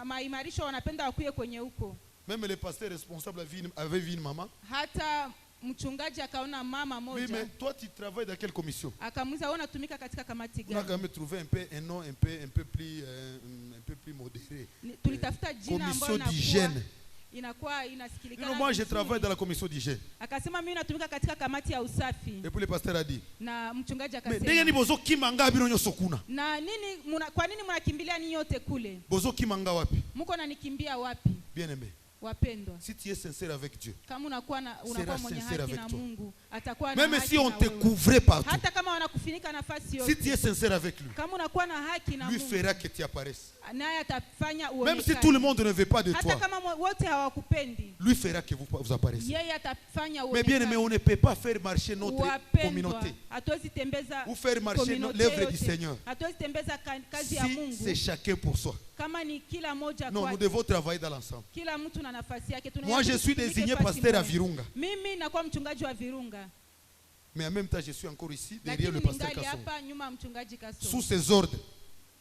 maimarisho wanapenda wakuye kwenye huko. Même le pasteur responsable avait vu une maman. Hata mchungaji akaona mama Oui, moja. mais toi, tu travailles dans quelle commission? Akamuuliza wewe unatumika katika kamati On a quand gani? même trouvé un nom un peu plus modéré. Tulitafuta jina Commission ambalo d'hygiène. inakuwa inasikilikana. Non, moi, je vizuri. travaille dans la commission d'hygiène. Akasema mimi natumika katika kamati ya usafi. Et puis le pasteur a dit, Na mchungaji mais ndenge ni akasema bozo kimanga bino nyoso kuna. na nini kwa nini mnakimbilia ninyi yote kule? Bozo kimanga wapi? Mko nanikimbia wapi? Bien aimé. Wapendwa, Si tu es sincère avec Dieu, kama unakuwa mwenye sincère haki avec na toi. Mungu, atakuwa na même haki si on na te wewe. couvrait partout, Hata kama wanakufunika nafasi si yote, tu es sincère avec lui, kama unakuwa na haki na lui Mungu, fera que tu apparaisses. naye atafanya Même si uonekane. tout le monde ne veut pas de Hata toi, kama wote hawakupendi, lui fera que vous apparaissiez. yeye atafanya Mais bien aimé, uonekane. on ne peut pas faire marcher notre Wapendwa, communauté hatuwezi tembeza ou faire marcher communauté l'œuvre du yote. Seigneur Hatuwezi tembeza kazi ya si c'est Mungu chacun pour soi. kama ni kila moja Non, kwake. nous devons travailler dans l'ensemble. Kila mtu na nafasi yake. Moi, je suis Tutumike désigné fasi pasteur à moja. Virunga. Mimi nakuwa mchungaji wa Virunga, Mais en même temps, je suis encore ici, derrière lakini le pasteur ningali Kasson. hapa nyuma ya mchungaji Kasongo, Sous ses ordres,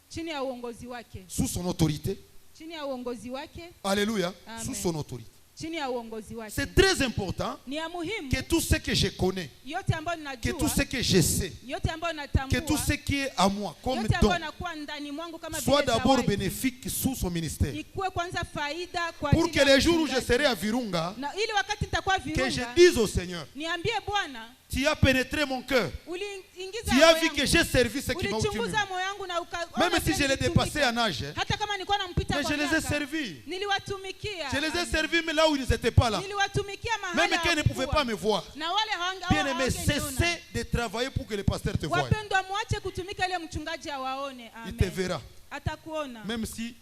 chini ya uongozi wake, sous son autorité. chini ya uongozi wake, Alléluia. Amen. Sous son autorité. chini ya uongozi wake. C'est très important Ni ya muhimu que tout ce que je connais, yote ambayo que tout ninajua, ce que je sais, yote ambayo que natambua, tout ce qui est à moi comme yote don ambayo nakuwa ndani mwangu kama soit vile d'abord zawadi, bénéfique sous son ministère. ikuwe kwanza faida kwa Pour ajili que ya les jours où je mchungaji. serai à Virunga, Na ili wakati nitakuwa que je Virunga dise au Seigneur, niambie Bwana, tu as pénétré mon cœur. uliingiza Tu moyo as vu yangu, que j'ai servi ce qui m'a obtenu. ulichunguza moyo wangu na Même si je l'ai dépassé en âge, hein, hata kama nilikuwa nampita mais kwa je les ai miaka, servis. niliwatumikia. Je les ai servis, mais là où ils n'étaient pas là. Niliwatumikia mahali Même quand ils ne pouvaient hawakuwa. pas me voir. Na wale Bien aimé, hawangeniona. cessez de travailler pour que le pasteur te voie. Wapendwa, mwache kutumika ile mchungaji awaone. Il te Amen. verra. Atakuona. Même si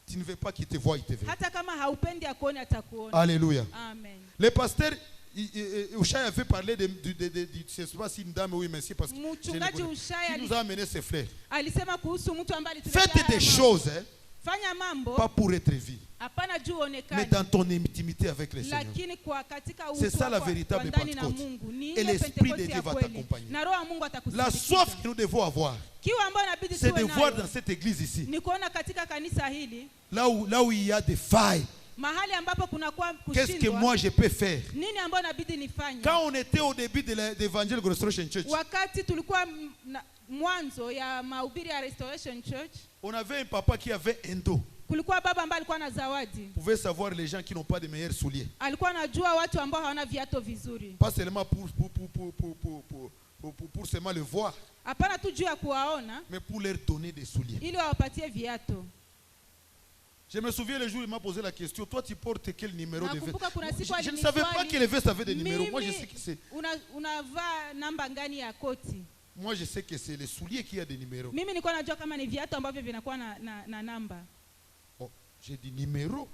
tu ne veux pas qu'il te voie, il te verra. Hata kama haupendi akuone, atakuona. Alléluia. Amen. Le pasteur, Ushaya avait parlé de je ne sais pas si une dame ou un monsieur, parce que je ne Mchungaji connais- Ushaya qui nous a amené ses frères. alisema kuhusu mtu ambaye alituletea Faites des haya mambo. choses, hein, Fanya mambo pas pour être vu, hapana juu mais onekane, dans ton intimité avec le Seigneur. lakini kwa katika C'est utu ça la wako véritable wa ndani na Pentecôte. Mungu. Ni Et ile l'Esprit de Pentekoste Dieu ya va kweli. t'accompagner. Na roho ya Mungu La atakusindikiza. soif que nous devons avoir, Kiu ambayo inabidi c'est tuwe de voir nayo dans cette église ici, ni kuona katika kanisa hili là où il y a des failles, mahali ambapo kunakuwa qu'est-ce que kushindwa, moi je peux faire? nini ambayo inabidi nifanye? Quand on était au début de l'Evangel Restoration Church, Wakati tulikuwa mwanzo ya mahubiri ya Restoration Church, on avait un papa qui avait un dos. kulikuwa baba ambaye alikuwa na zawadi. Vous pouvez savoir les gens qui n'ont pas de meilleurs souliers. Alikuwa anajua watu ambao hawana viatu vizuri. Pas seulement pour seulement le voir, Hapana tu juu ya kuwaona, mais pour leur donner des souliers. ili wawapatie viatu. Je me souviens le jour où il m'a posé la question, toi tu portes quel numéro de veste? Nakumbuka kuna siku Je ne savais pas que les vestes avaient des numéros. Moi je sais que c'est unavaa namba ngani ya koti. Moi je sais que c'est les souliers qui a des numéros. Mimi nilikuwa najua kama ni viatu ambavyo vinakuwa na namba. Oh, j'ai dit numéro.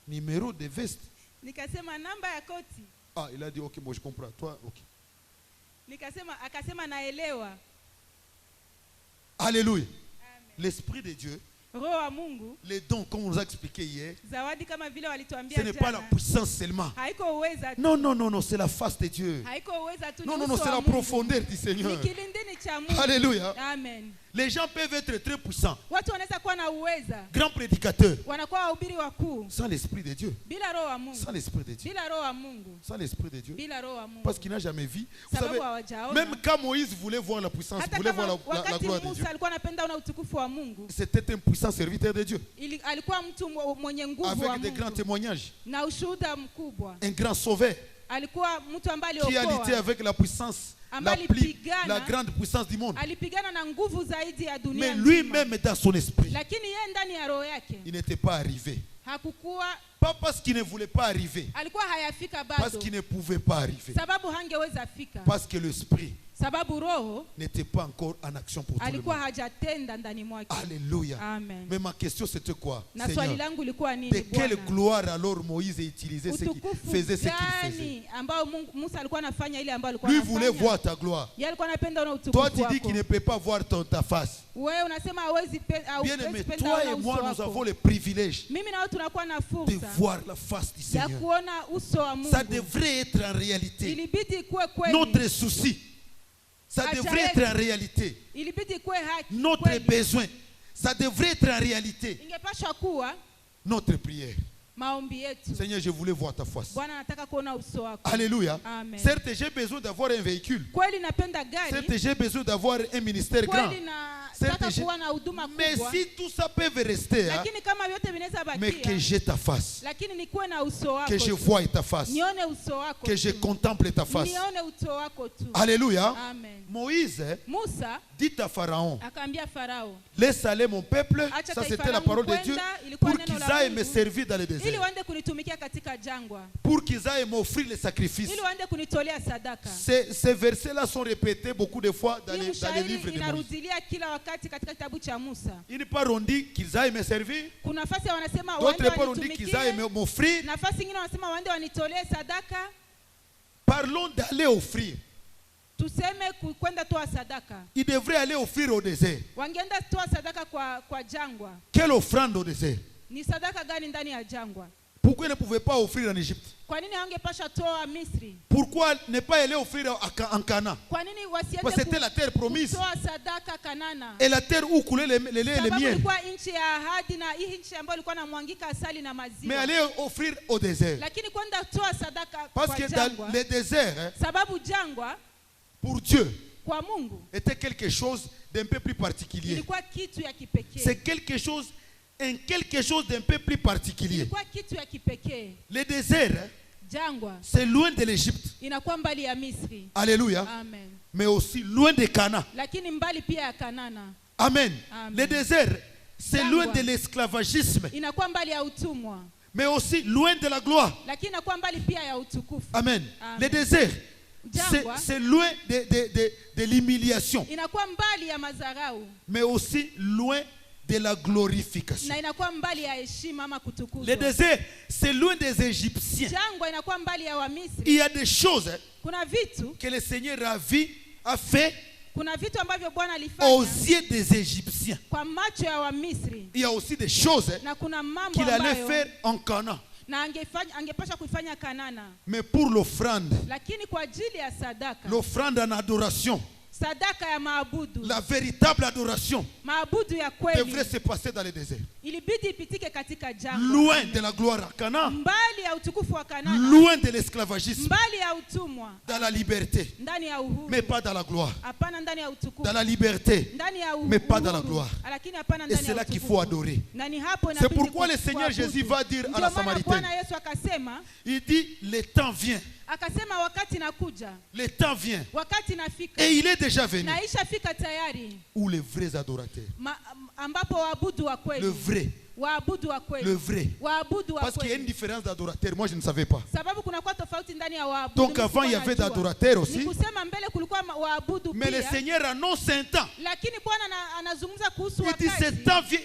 Numéro de veste. Nikasema namba ya koti. Ah, il a dit OK, moi je comprends. Toi, OK. Akasema naelewa. Alléluia. L'Esprit de Dieu, Roho wa Mungu, les dons comme on nous a expliqué hier, zawadi kama vile walituambia ce n'est pas la jana, puissance seulement. haiko uweza tu. Non, c'est la face de Dieu. Haiko uweza tu, Non, ni uso c'est wa la Mungu. profondeur du Seigneur. Ni kilindini cha Mungu. Alléluia. Amen. Les gens peuvent être très puissants, Watu wanaweza kuwa na uweza, grands prédicateurs, wanakuwa wahubiri wakuu, sans l'Esprit de Dieu. bila roho wa Mungu. Sans l'Esprit de Dieu. Bila roho wa Mungu. Sans l'Esprit de Dieu. Bila roho wa Mungu. Parce qu'il n'a jamais vu. Vous Sababu savez, hawajaona. même quand Moïse voulait voir la puissance, Hata voulait kama voir la wakati gloire de Dieu, Musa alikuwa anapenda una utukufu wa Mungu, c'était un puissant serviteur de Dieu. alikuwa mtu mwenye nguvu wa Avec des grands Mungu témoignages. na ushuhuda mkubwa. Un grand sauveur Alikuwa mtu ambaye qui a lutté aliokoa, avec la puissance, la grande puissance du monde. alipigana na nguvu zaidi ya dunia Mais nzima. lui-même dans son esprit, Lakini yeye ndani ya roho yake il n'était pas arrivé. hakukuwa, Pas parce qu'il ne voulait pas arriver, alikuwa hayafika parce bado, qu'il ne pouvait pas arriver. sababu hangeweza fika, Parce que l'esprit sababu roho n'était pas encore en action pour tout le alikuwa monde. hajatenda ndani mwake. Alléluia. Amen. Mais ma question c'était quoi? Na swali Seigneur, langu lilikuwa de nini quelle Bwana? gloire alors Moïse a utilisé ce qu'il Utukufu faisait, ce qu'il faisait? gani ambao Musa alikuwa anafanya ile ambayo alikuwa Lui anafanya? voulait voir ta gloire. Yeye alikuwa anapenda una Toi utukufu tu dis qu'il ne wako. peut pas voir ta face. Wewe unasema hawezi Bien aimé, penda toi una et moi uso nous avons wako. le privilège Mimi na wewe tunakuwa na de fursa voir la face du ya Seigneur. kuona uso wa Ça Mungu. devrait être en réalité Ilibidi kuwe kweli. notre souci. Ça Acha devrait yetu. être en réalité Ilibidi kuwe haki. notre kweli. besoin. Ça devrait être en réalité Ingepaswa kuwa notre prière. maombi yetu. Seigneur, je voulais voir ta face. Bwana nataka kuona uso wako. Alléluia. Amen. Certes, j'ai besoin d'avoir un véhicule. Kweli napenda gari. Certes, j'ai besoin d'avoir un ministère grand. Kweli Certes, nataka kuwa na huduma mais kubwa. si tout ça peut rester, hein, Lakini kama vyote vinaweza mais que bakia, j'ai ta face, lakini nikuwe na uso wako. que je tu. voie ta face, Nione uso wako. que je tu. contemple ta face. Nione uso wako tu. Alléluia. Amen. Moïse Musa dit à Pharaon, akaambia Farao, laisse aller mon peuple, acha ça taifa c'était la langu parole de kwenda, Dieu, ilikuwa pour neno qu'ils la aillent me Mungu, servir dans le ili désert, waende kunitumikia katika jangwa, pour qu'ils aillent m'offrir les sacrifices. ili waende kunitolea sadaka. Ces versets-là sont répétés beaucoup de fois dans Hii les livres mshairi de Moïse. inarudilia kila wakati katika kitabu cha Musa. Une part on dit qu'ils aillent me servir, Kuna nafasi wanasema d'autre waende part on dit qu'ils aillent wanitumikie, m'offrir. nafasi nyingine wanasema waende wanitolee sadaka. Parlons d'aller offrir. Tuseme kwenda toa sadaka. Ils devraient aller offrir au désert. Wangeenda toa sadaka kwa jangwa. Quelle offrande au désert? Ni sadaka gani ndani ya jangwa? Pourquoi ils ne pouvaient pas offrir en Égypte? Kwa nini hawangepasha toa Misri? Pourquoi ne pas aller offrir en Canaan? Kwa nini Parce que c'était la terre promise. kutoa sadaka Kanana? Et la terre où coulait le lait et le Sababu miel. ilikuwa nchi ya ahadi na hii nchi ambayo ilikuwa namwangika asali na Mais maziwa. aller offrir au désert. Lakini kwenda toa sadaka Parce kwa que jangwa. dans le désert, hein, Sababu jangwa pour Dieu, kwa Mungu était quelque chose d'un peu plus particulier. ilikuwa kitu ya kipekee. C'est quelque chose d'un peu plus particulier. Ilikuwa kitu ya kipekee. Le désert, hein, Jangwa c'est loin de l'Égypte. inakuwa mbali ya Misri. Alléluia. Amen. Mais aussi loin de Canaan. Lakini mbali pia ya Kanana. Amen. Amen. Le désert, c'est Jangwa loin de l'esclavagisme. inakuwa mbali ya utumwa. Mais aussi loin de la gloire. Lakini inakuwa mbali pia ya utukufu. Amen. Amen. Le désert, Jangwa c'est loin de l'humiliation. inakuwa mbali ya madharau. Mais aussi loin de la glorification. Na inakuwa mbali ya heshima ama kutukuzwa. Le désert, c'est loin des Égyptiens. Jangwa inakuwa mbali ya Wamisri. Il y a des choses, hein, Kuna vitu, que le Seigneur a fait kuna vitu ambavyo Bwana aux alifanya yeux des Égyptiens. kwa macho ya Wamisri. Il y a aussi des choses, hein, Na kuna mambo qu'il allait ambayo faire en Canaan. na angepasha kuifanya Kanana. Mais pour l'offrande, Lakini kwa ajili ya sadaka, l'offrande en adoration, sadaka ya maabudu, la véritable adoration maabudu ya kweli devrait se passer dans le désert. ilibidi ipitike katika jangwa, Loin de la gloire à Canaan, mbali ya utukufu wa Kanaani, loin de l'esclavagisme, mbali ya utumwa, dans la liberté, ndani ya uhuru, mais pas dans la gloire. hapana ndani ya utukufu, Dans la liberté, ndani ya uhuru, mais pas dans la gloire. lakini hapana Et ndani c'est ya là qu'il utukufu. faut adorer. Na ni hapo C'est inabidi pourquoi le Seigneur kuabudu. Jésus va dire à Ndio la maana Samaritaine, Bwana Yesu akasema, il dit, le temps vient, akasema wakati nakuja, le temps vient, wakati nafika, et il est déjà venu, na ishafika tayari, où les vrais adorateurs, ambapo waabudu wa kweli, le vrai, waabudu wa kweli, le vrai. waabudu wa Parce qu'il y a une kweli, différence d'adorateurs, moi je ne savais pas. sababu kuna kwa tofauti ndani ya waabudu. Donc avant il y avait d'adorateurs aussi, Ni kusema mbele kulikuwa waabudu mais le pia, Seigneur annonce un temps. lakini Bwana anazungumza kuhusu Il dit, ce wakati, temps vient,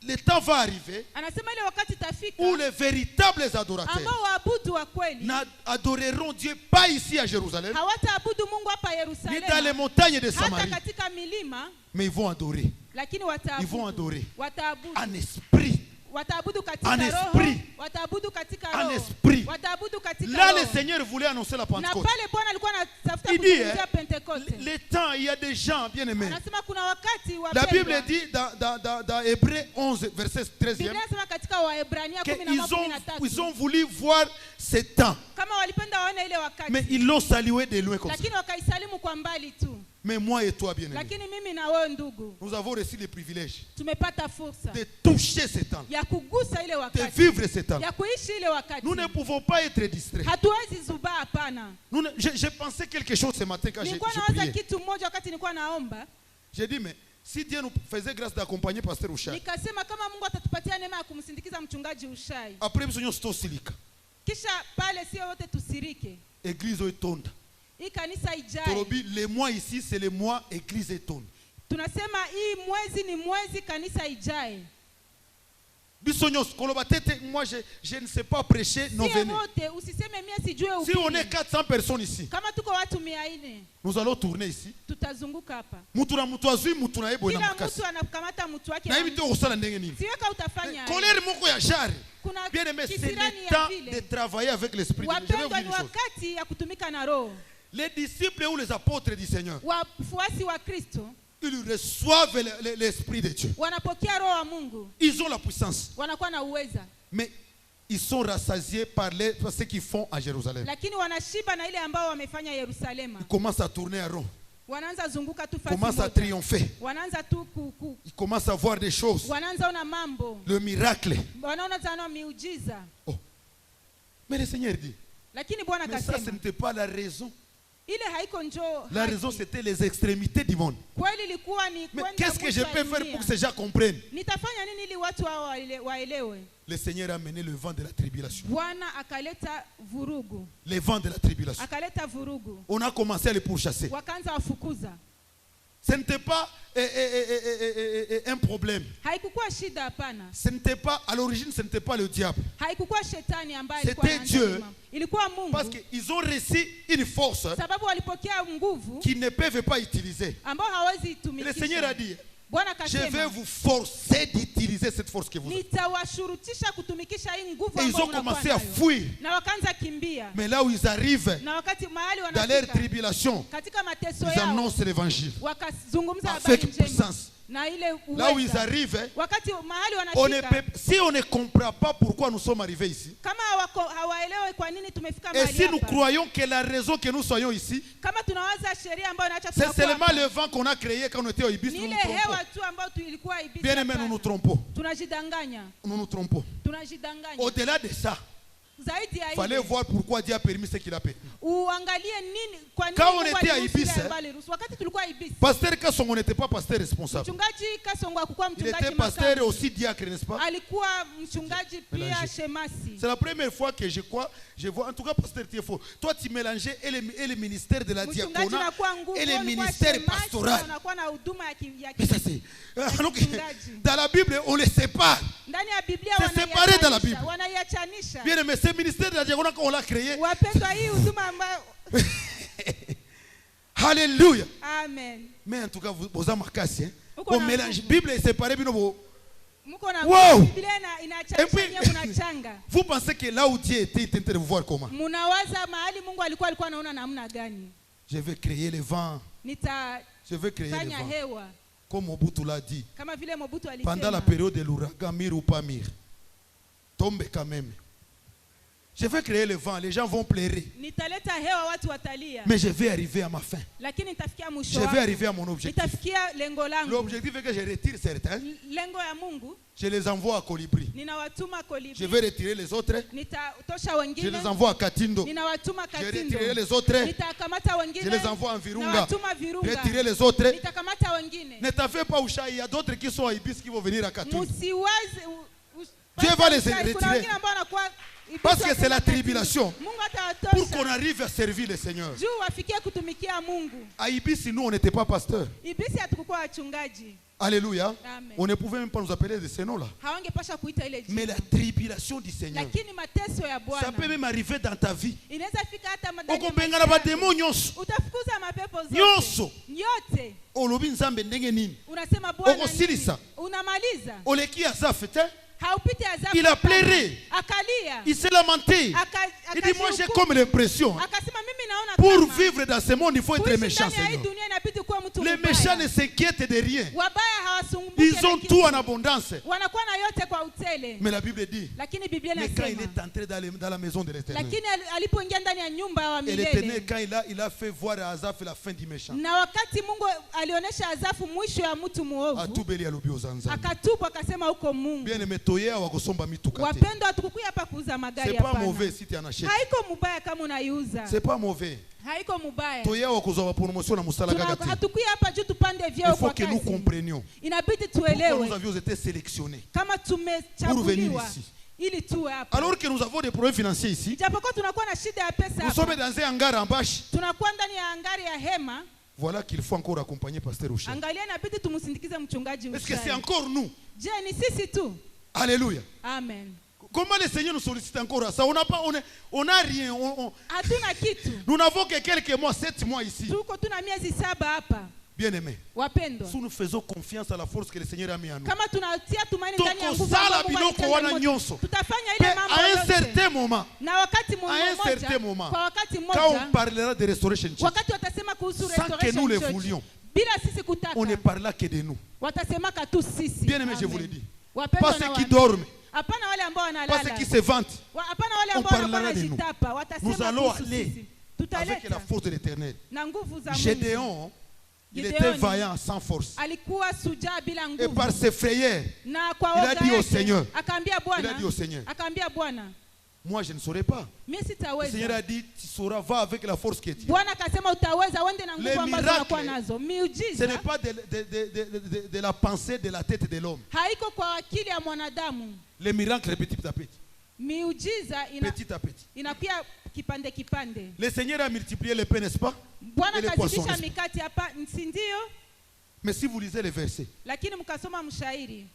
le temps va arriver anasema ile wakati tafika où les véritables adorateurs ambao waabudu wa kweli adoreront Dieu pas ici à Jérusalem, hawataabudu Mungu hapa ni dans les Yerusalemu, montagnes de hata Samarie, katika milima, mais ils vont adorer lakini Ils vont adorer wataabudu, en esprit. wataabudu katika En roho, esprit. wataabudu katika En roho, esprit. wataabudu katika Là, roho. le Seigneur voulait annoncer la Na Pentecôte. pale Bwana alikuwa anatafuta Il dit, kuzungumzia Pentekoste. les temps, il y a des gens bien aimés. Anasema kuna wakati wa La Bible dit dans Hébreux 11, verset 13e, Biblia inasema katika Waebrania 11:13, qu'ils ont voulu voir ce temps, kama walipenda waone ile wakati, mais ils l'ont salué de loin comme ça. lakini wakaisalimu kwa mbali tu. Mais moi et toi, bien aimés, Lakini mimi na wewe ndugu, nous avons reçu le privilège tumepata fursa de toucher ce temps, ya kugusa ile de wakati, vivre ce temps. ya kuishi ile wakati. Nous ne pouvons pas être distraits. Hatuwezi zubaa, hapana. J'ai pensé quelque chose ce matin quand j'ai Nilikuwa nawaza prié. kitu moja wakati nilikuwa naomba, J'ai dit, mais si Dieu nous faisait grâce d'accompagner Pasteur Ushai, nikasema kama Mungu atatupatia neema ya kumsindikiza mchungaji Ushai, après nous sommes tous silika, kisha pale sio wote tusirike, église oitonda. hii kanisa ijae. Torobi, le mois ici, c'est le mois église etonda. Tunasema hii mwezi ni mwezi kanisa ijae. Bisognos, koloba tete, moi je ne sais pas prêcher, non Sie venez. wote usiseme mie sijue Si on est ubiri. 400 personnes ici, Kama tuko watu 400 nous allons tourner ici. tutazunguka hapa, Mutuna mutu azui mutu na ebo na kila mukasi. mtu anakamata mtu wake. Na hivi ndio usala ndenge nini? Siweka utafanya. Colère moko ya jari. Kuna Bien aimé, c'est kisirani le ya temps vile. de travailler avec l'esprit de Dieu. Je vais vous Wapendwa, dire ni une chose. wakati ya kutumika na roho. Les disciples ou les apôtres du Seigneur, Wafuasi wa Kristo ils reçoivent l'esprit de Dieu. wanapokea roho wa Mungu, Ils ont la puissance. wanakuwa na uweza, Mais ils sont rassasiés par ce qu'ils font à Jérusalem. lakini wanashiba na ile ambao wamefanya Yerusalema. Ils commencent à tourner à rond. Wanaanza zunguka tu Ils fasi commencent à moja. triompher. Wanaanza tu Ils commencent à voir des choses. wanaanza ona mambo, Le miracle. wanaona zana miujiza. Oh. Mais le Seigneur dit, Lakini Bwana mais ça ce akasema n'était pas la raison. ile haiko njoo. La raison c'était les extrémités du monde. Kweli ilikuwa ni Mais kwenda qu'est-ce que je mwisho peux wa faire dunia. pour que ces gens comprennent? Nitafanya nini ili watu hao waelewe? Le Seigneur a mené le vent de la tribulation. Bwana akaleta vurugu, Le vent de la tribulation. akaleta vurugu, On a commencé à les pourchasser. wakaanza wafukuza. Ce n'était pas un problème. Haikukuwa shida, hapana. Ce n'était pas, à l'origine, ce n'était pas le diable. Haikukuwa shetani ambaye C'était alikuwa anaanza Dieu. nyuma. Ilikuwa Mungu, Parce qu'ils ont reçu une force sababu walipokea nguvu qu'ils ne peuvent pas utiliser. ambao hawezi Et le Seigneur a itumikisha. dit, Bwana je vais akasema vous forcer d'utiliser cette force que vous avez. nitawashurutisha kutumikisha hii nguvu Et ils ambayo ont mnakuwa commencé à nayo. fuir. Na wakaanza kimbia, Mais là où ils arrivent, na wakati mahali dans leur wanafika tribulation, katika mateso ils yao annoncent l'évangile. wakazungumza habari Avec njema puissance. na ile Là où ils uweza. arrivent, Wakati mahali on ne wanafika, peut, si on ne comprend pas pourquoi nous sommes arrivés ici, kama hawaelewi kwa nini tumefika et mahali si nous hapa, croyons que la raison que nous soyons ici, kama tunawaza sheria ambayo inaacha c'est tunakuwa seulement hapa, le vent qu'on a créé quand on était au Ibis, ni nous ile nous trompons. hewa tu ambayo ilikuwa ibisi. Bien aimé, nous nous trompons. Tunajidanganya, Nous nous trompons. tunajidanganya. Au-delà de ça, Zaidi ya il fallait ile, voir pourquoi Dieu a permis ce qu'il a permis. uangalie nini, kwa nini Quand on Mungu était à aliruhusu Ibis, ile ambayo aliruhusu. Wakati tulikuwa Ibisi, Pasteur Kassongo n'était pas pasteur responsable. mchungaji Kasongo hakukuwa Il était mchungaji pasteur makamu, aussi diacre, n'est-ce pas? alikuwa mchungaji pia Mélangé. shemasi. C'est la première fois que je vois, en tout cas, pasteur Tiefo, toi tu mélangeais et le ministère de la Mchungaji diaconat unakuwa nguvu, et le ulikuwa ministère shemasi, pastoral. unakuwa na huduma ya Mais ça c'est. Donc, Mchungaji. dans la Bible, on les sépare. ndani ya Biblia C'est séparé dans la Bible. wanaiachanisha. Bien aimé, ce ministère de la diaconat, quand on l'a créé, Wapendwa, hii huduma ambayo Alléluia. amen, Mais en tout cas, vous avez marqué, hein? Uko On na mélange. nguvu. Bible est séparée, mais non, mko na Wow! Biblia Et puis, inaachanisha, mnachanga. vous pensez que là où Dieu était, il était en train de vous voir comment? Mnawaza mahali Mungu alikuwa anaona namna gani? Je vais créer le vent Je veux créer le nitafanya vent. hewa Comme Mobutu l'a dit. kama vile Mobutu Pendant la alisema. période de l'ouragan, mire ou pas mire. Tombe quand même. Je vais créer le vent, les gens vont pleurer. Nitaleta hewa watu watalia. Mais je vais arriver à ma fin. Lakini nitafikia mwisho Je vais wangu. arriver à mon objectif. Nitafikia lengo langu. L'objectif est que je retire certains. Lengo ya Mungu Je les envoie à Colibri. ninawatuma Kolibri. Je vais retirer les autres. Nitatosha Je wengine. les envoie à Katindo. Ninawatuma Je Katindo. retirerai les autres. Nitakamata wengine. Je les envoie en Virunga. Nawatuma Virunga. Retirez les autres. Nitakamata wengine. Ne t'en fais pas, Usha. Il y a d'autres qui sont à Ibis qui vont venir à Katindo. Musiwaze Dieu va les Kuna retirer. wengine ambao wanakuwa Parce que c'est la tribulation. Mungu Pour atawatosha. qu'on arrive à servir le Seigneur. Juu wafikie kutumikia Mungu. À Ibis, nous, on n'était pas pasteurs. Ibisi hatukukuwa wachungaji. Alléluia. Amen. On ne pouvait même pas nous appeler de ces noms-là. Hawangepasha kuita ile Mais jina. la tribulation du Seigneur, Lakini mateso ya ça Bwana peut même arriver dans ta vie. inaweza fika hata ndani ya Okopengana maisha ba yako. démons nyonso. Utafukuza mapepo Nyonso. zote. Yote. Olobi nzambe ndenge nini? Unasema Bwana Okosilisa. nini? Unamaliza. Oleki Azaf, Haupiti adhabu. il a hapana. pleuré. Akalia. Il s'est lamenté. Il dit, moi j'ai comme l'impression, Akasema mimi naona pour kama vivre dans ce monde, il faut être kuishi méchant, ndani ya hii Seigneur. dunia inabidi kuwa mtu Les mbaya. méchants ne s'inquiètent de rien. Wabaya hawasumbuki Ils na ont kitu. tout en abondance. Wanakuwa na yote kwa utele. Mais la Bible dit, Lakini Biblia mais quand il inasema est entré dans la maison de l'Éternel, lakini alipoingia ndani ya nyumba ya et l'Éternel, milele quand il a fait voir à Azaf la fin du méchant, na wakati Mungu alionyesha Azafu mwisho ya mtu a muovu tout beli à l'obi aux anzans. akatubu akasema huko Mungu. Bien aimé, toye wa kosomba mituka te. Wapendwa, hatukukuja hapa kuuza magari C'est pas hapana. mauvais si tu en achètes. Haiko mubaya kama unaiuza. C'est pas mauvais. Haiko mubaya. Toye wa kozwa promotion na musala kaka te. Hatukuja hapa juu tupande vyeo Il faut kwa que nous kazi. comprenions Inabidi pourquoi nous tuelewe avions été sélectionnés. kama Pour venir tumechaguliwa ici. ili tuwe hapa. Alors que nous avons des problèmes financiers ici, Ijapokuwa tunakuwa na shida ya pesa nous sommes hapa. dans un hangar en bâche. Tunakuwa ndani ya angari ya hema. Voilà qu'il faut encore accompagner Pasteur Roucher. Angalia, inabidi tumsindikize mchungaji Est-ce que c'est Ushai. encore nous? Je, ni sisi tu? Alléluia. Amen. Comment le Seigneur nous sollicite encore à ça? On n'a pas, on a rien. Hatuna kitu. Nous n'avons que quelques mois, 7 mois ici. Tuko tuna miezi 7 hapa. Bien aimé. Wapendwa. Si nous faisons confiance à la force que le Seigneur a mis en nous, Kama tunatia tumaini ndani ya nguvu Tokosala ambayo Mungu biloko alitenda wana moto, nyonso. tutafanya mais ile mambo à un yote. certain moment, Na wakati à un certain mmoja, moment, kwa wakati quand on mmoja, parlera de Restoration Church, wakati watasema kuhusu sans que Restoration nous le Church, voulions, bila sisi kutaka, on ne parlera que de nous. watasemaka tu sisi. Bien aimé, je Amen. vous le dis. Wapendwa Pas ceux na qui wa- dorment, Hapana wale ambao pas wanalala. ceux qui se vantent. Hapana wale On ambao wanakuwa parlera de nous. wanajitapa. Watasema Nous allons kuhusu aller sisi. avec la Tutaleta force de l'Éternel. na nguvu za Mungu. Gédéon, il était Gideoni vaillant sans force. alikuwa sujaa bila Et nguvu. par ses frayeurs, Na kwa il a oga dit au yake, Seigneur, akaambia il a Bwana, dit au Seigneur, akaambia Bwana, moi je ne saurais pas. mimi Le Seigneur sitaweza. a dit, tu sauras, va avec la force que tu as. Bwana akasema utaweza, uende na Les nguvu ambazo miracles, unakuwa nazo. Ce Miujiza n'est pas de la pensée de la tête de l'homme. haiko kwa akili ya mwanadamu. Les miracles, petit à petit. Miujiza Petit à petit. inakuwa kipande kipande. Le Seigneur a multiplié les pains, n'est-ce pas? Bwana Et les poissons, kazidisha n'est-ce mikati hapa, si ndio? Mais si vous lisez les versets, Lakini mkasoma mshairi,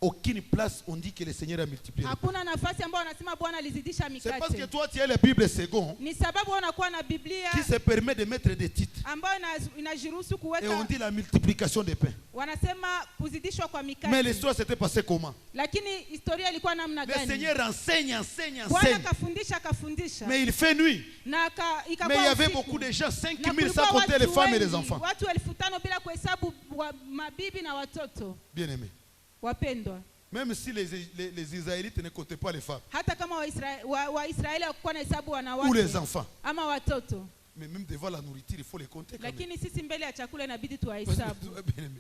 aucune place on dit que le Seigneur a multiplié. hakuna nafasi ambayo wanasema Bwana alizidisha C'est parce que mikate. toi tu as la Bible second Ni sababu unakuwa na Biblia qui se permet de mettre des titres. ambayo inajiruhusu Et on kuweka, dit la multiplication des pains. wanasema kuzidishwa kwa Mais mikate. l'histoire s'était passée comment? Lakini historia ilikuwa namna Le gani? Seigneur enseigne, enseigne, Bwana enseigne. akafundisha Mais il fait nuit. na Mais ikakuwa il y avait usiku. beaucoup de gens, 5 Na 000 sans kulikuwa compter les watu femmes et les wengi, enfants. watu 5,000 bila kuhesabu mabibi na watoto. Bien aimés. Wapendwa, Même si les Israélites ne comptaient pas les femmes hata kama Waisraeli hawakuwa na hesabu ou les wanawake enfants, ama watoto, mais même devant la nourriture, il faut les compter quand même. lakini sisi mbele ya chakula inabidi tuwahesabu. Bien aimé.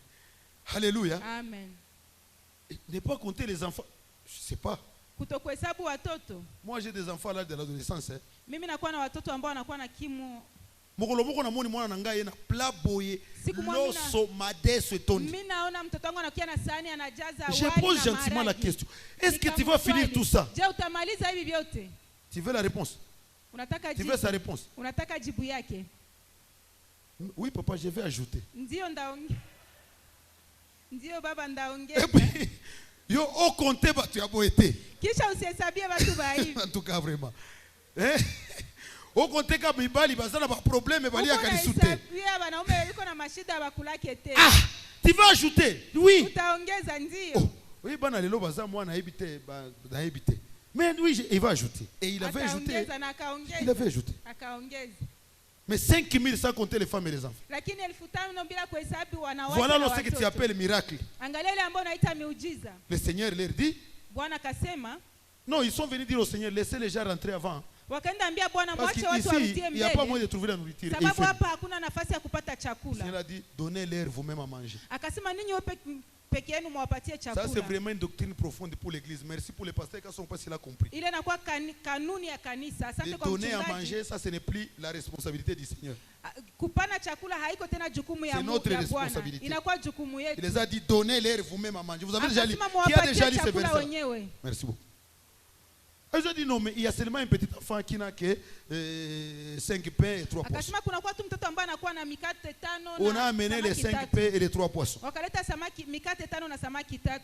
Alléluia. Amen. Et ne pas compter les enfants, je ne sais pas. Kutokuhesabu watoto. Moi j'ai des enfants à l'âge de l'adolescence. Hein. Mimi nakuwa na watoto ambao wanakuwa na kimu. Mokolo moko na moni mwana na ngai na plat boye Siku moja loso madeso etondi. Mimi naona mtoto wangu anakuwa na sahani anajaza wali Je na pose gentiment la maharage. question. Est-ce que tu vas finir tout ça? Je, utamaliza hivi vyote? Tu veux la réponse? Unataka Tu jibu? veux sa réponse? Unataka jibu yake? Oui papa, je vais ajouter. Ndio ndaongea. Ndio baba Et ndaongea. puis, yo au compter bah tu as beau été. Kisha usihesabie watu ba hivi. En tout cas vraiment. Hein? Au compter kama mibali bazana ba problème bali akanisute. Uko wanaume yuko na mashida bakulake tena. Ah, tu vas ajouter? Oui. Utaongeza ndio. Oh, oui bana lelo baza mwana ebité ba ebité. Mais oui, il va ajouter. Et il avait ajouté. Akaongeza na akaongeza. Il avait ajouté. Akaongeza. Mais 5000 sans compter les femmes et les enfants. Lakini 5,000 bila kuhesabu wanawake Voilà na ce que tu watoto. appelles miracle. Angalia ile ambayo unaita miujiza. Le Seigneur leur dit, Bwana akasema, non, ils sont venus dire au Seigneur, laissez les gens rentrer avant. wakaenda ambia Bwana Parce mwache watu qu'ici, warudie il n'y a pas moyen mbele. de trouver la nourriture. Et il Sababu fait. hapa hakuna nafasi ya kupata Le Seigneur chakula. a dit, donnez-leur vous-même à manger. Akasema ninyi peke yenu mwapatie Ça, c'est chakula. vraiment une doctrine profonde pour l'église. Merci pour les pasteurs qui sont pas si là compris. Ile inakuwa kanuni ya kanisa. De Asante kwa donner à mchungaji. manger, ça, ce n'est plus la responsabilité du Seigneur. Kupana chakula haiko tena jukumu ya C'est notre Mungu ya Bwana. responsabilité. Inakuwa jukumu Il yetu. les a dit, donnez-leur vous-même à manger. Vous avez déjà lu. Akasema Qui a déjà lu mwapatie ce chakula verset? wenyewe. Merci beaucoup. Ils ont dit non, mais il y a seulement un petit enfant qui n'a que 5 pains et 3 poissons. Akasema kuna kwa tu mtoto ambaye anakuwa na mikate 5 On a na amené les samaki 5 3. pains et les 3 poissons. Wakaleta mikate 5 na samaki 3.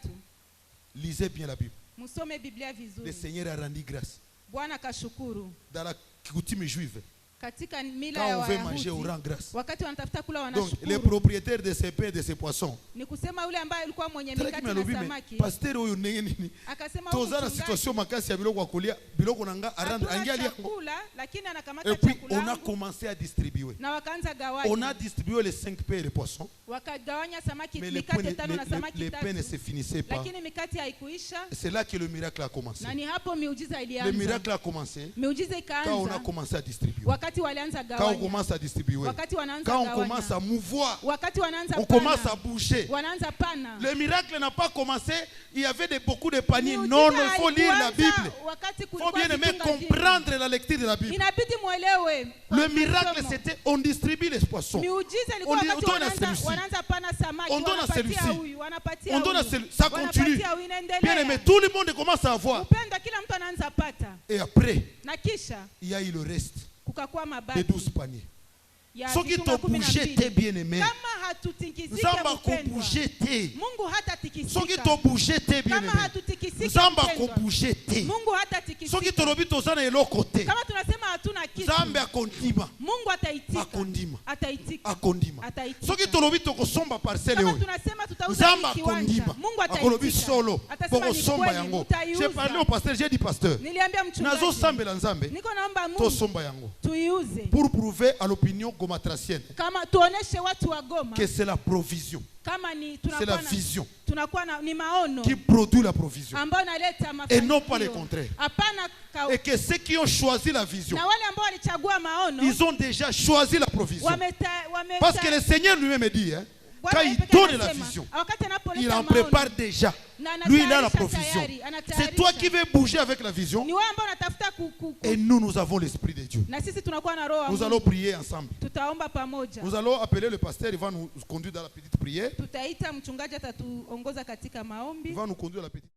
Lisez bien la Bible. Musome Biblia Le vizuri. Seigneur a rendu grâce. Bwana akashukuru. Dans la coutume juive, Katika mila quand ya on veut manger, on Wayahudi, rend grâce. wakati wanatafuta kula Donc, les wanashukuru. propriétaires de ces pains et de ces poissons, Ni kusema yule ambaye alikuwa mwenye tala mikate kimi na alobi, mais samaki. pasteur oyo ndenge nini Akasema toza na mchungaji, situation makasi ya biloko ya kolia biloko nanga arendre hatuna angali yango. chakula lakini anakamata Et puis chakula on a yangu, commencé à distribuer. na wakaanza On a gawanya. distribué les 5 pains et les poissons, Wakagawanya samaki mais les pains, mikate 5 na samaki pains ne se 3. finissaient pas. Lakini mikate haikuisha C'est là que le miracle a commencé. na ni hapo miujiza Le ilianza. miracle a commencé Miujiza quand on a ikaanza commencé à distribuer. wakati walianza Quand on gawanya. commence à distribuer. Wakati wanaanza Quand on gawanya. commence à mouvoir. Wakati wanaanza On pana. commence à bouger. Wanaanza pana. Le miracle n'a pas commencé. Il y avait beaucoup de paniers. Miujiza Non, non, il faut lire la haikuanza Bible. wakati Il faut kulikuwa bien aimer vitunga vingi. comprendre la lecture de la Bible. Inabidi muelewe. Le miracle, Masomo. c'était on distribue les poissons. Miujiza ilikuwa On dit, wakati on donne à wanaanza celui-ci. wanaanza pana samaki, On donne à wanapatia celui-ci. huyu, wanapatia On donne à huyu, celui. Ça continue. wanapatia huyu, inaendelea. Bien aimé, tout le monde commence à avoir. Upendo kila mtu anaanza pata. Et après, Na kisha il y a eu le reste kukakuwa des mabaki 12 paniers. ya Ceux qui vitunga t'ont 12. bougé, t'es bien aimé. Kama hatutikisike Nzamba mpendwa, bougé, t'es. Mungu hata Ceux qui tikisika. t'ont bougé, t'es bien Kama aimé. hatutikisike Nzamba mpendwa, bougé, t'es. Mungu hata Ceux qui tikisika. t'ont robi tozana elo côté. Kama tunasema hatuna kitu, Nzambe akondima. Mungu ataitika. Akondima. Ataitika. Akondima. Ataitika. Ceux qui t'ont robi tokosomba parcelle Kama oyo. tunasema tutauza Nzamba hii kiwanja, akondima. Mungu Akolobi ataitika. solo. Atasema Poko ni somba kweli, yango. mutaiuza. J'ai parlé au pasteur, j'ai dit pasteur. Niliambia Nazo mchungaji, sambela nzambe. niko naomba To Mungu somba yango. tuiuze. Pour prouver à l'opinion gomatracienne Kama tuoneshe watu wa Goma que c'est la provision. kama ni C'est la vision tunakuwa na ni maono qui produit la provision. ambayo naleta Et non pas le mafanikio. contraire. Hapana Et que ceux qui ont choisi la vision, na wale ambao walichagua maono ils ont déjà choisi la provision. Parce que le Seigneur lui-même dit, hein, quand Bwana il pekee donne la anasema, vision, wakati anapoleta il en maono, prépare déjà. na Lui, il a la anatayarisha provision. tayari, C'est toi anatayarisha. qui veux bouger avec la vision. Ni wewe ambao unatafuta Et nous, nous avons l'Esprit de Dieu. na sisi tunakuwa na roho wa Nous Mungu. allons prier ensemble. Tutaomba pamoja. Nous allons appeler le pasteur, il va nous conduire dans la petite prière. Tutaita mchungaji atatuongoza katika maombi. Il va nous conduire à la petite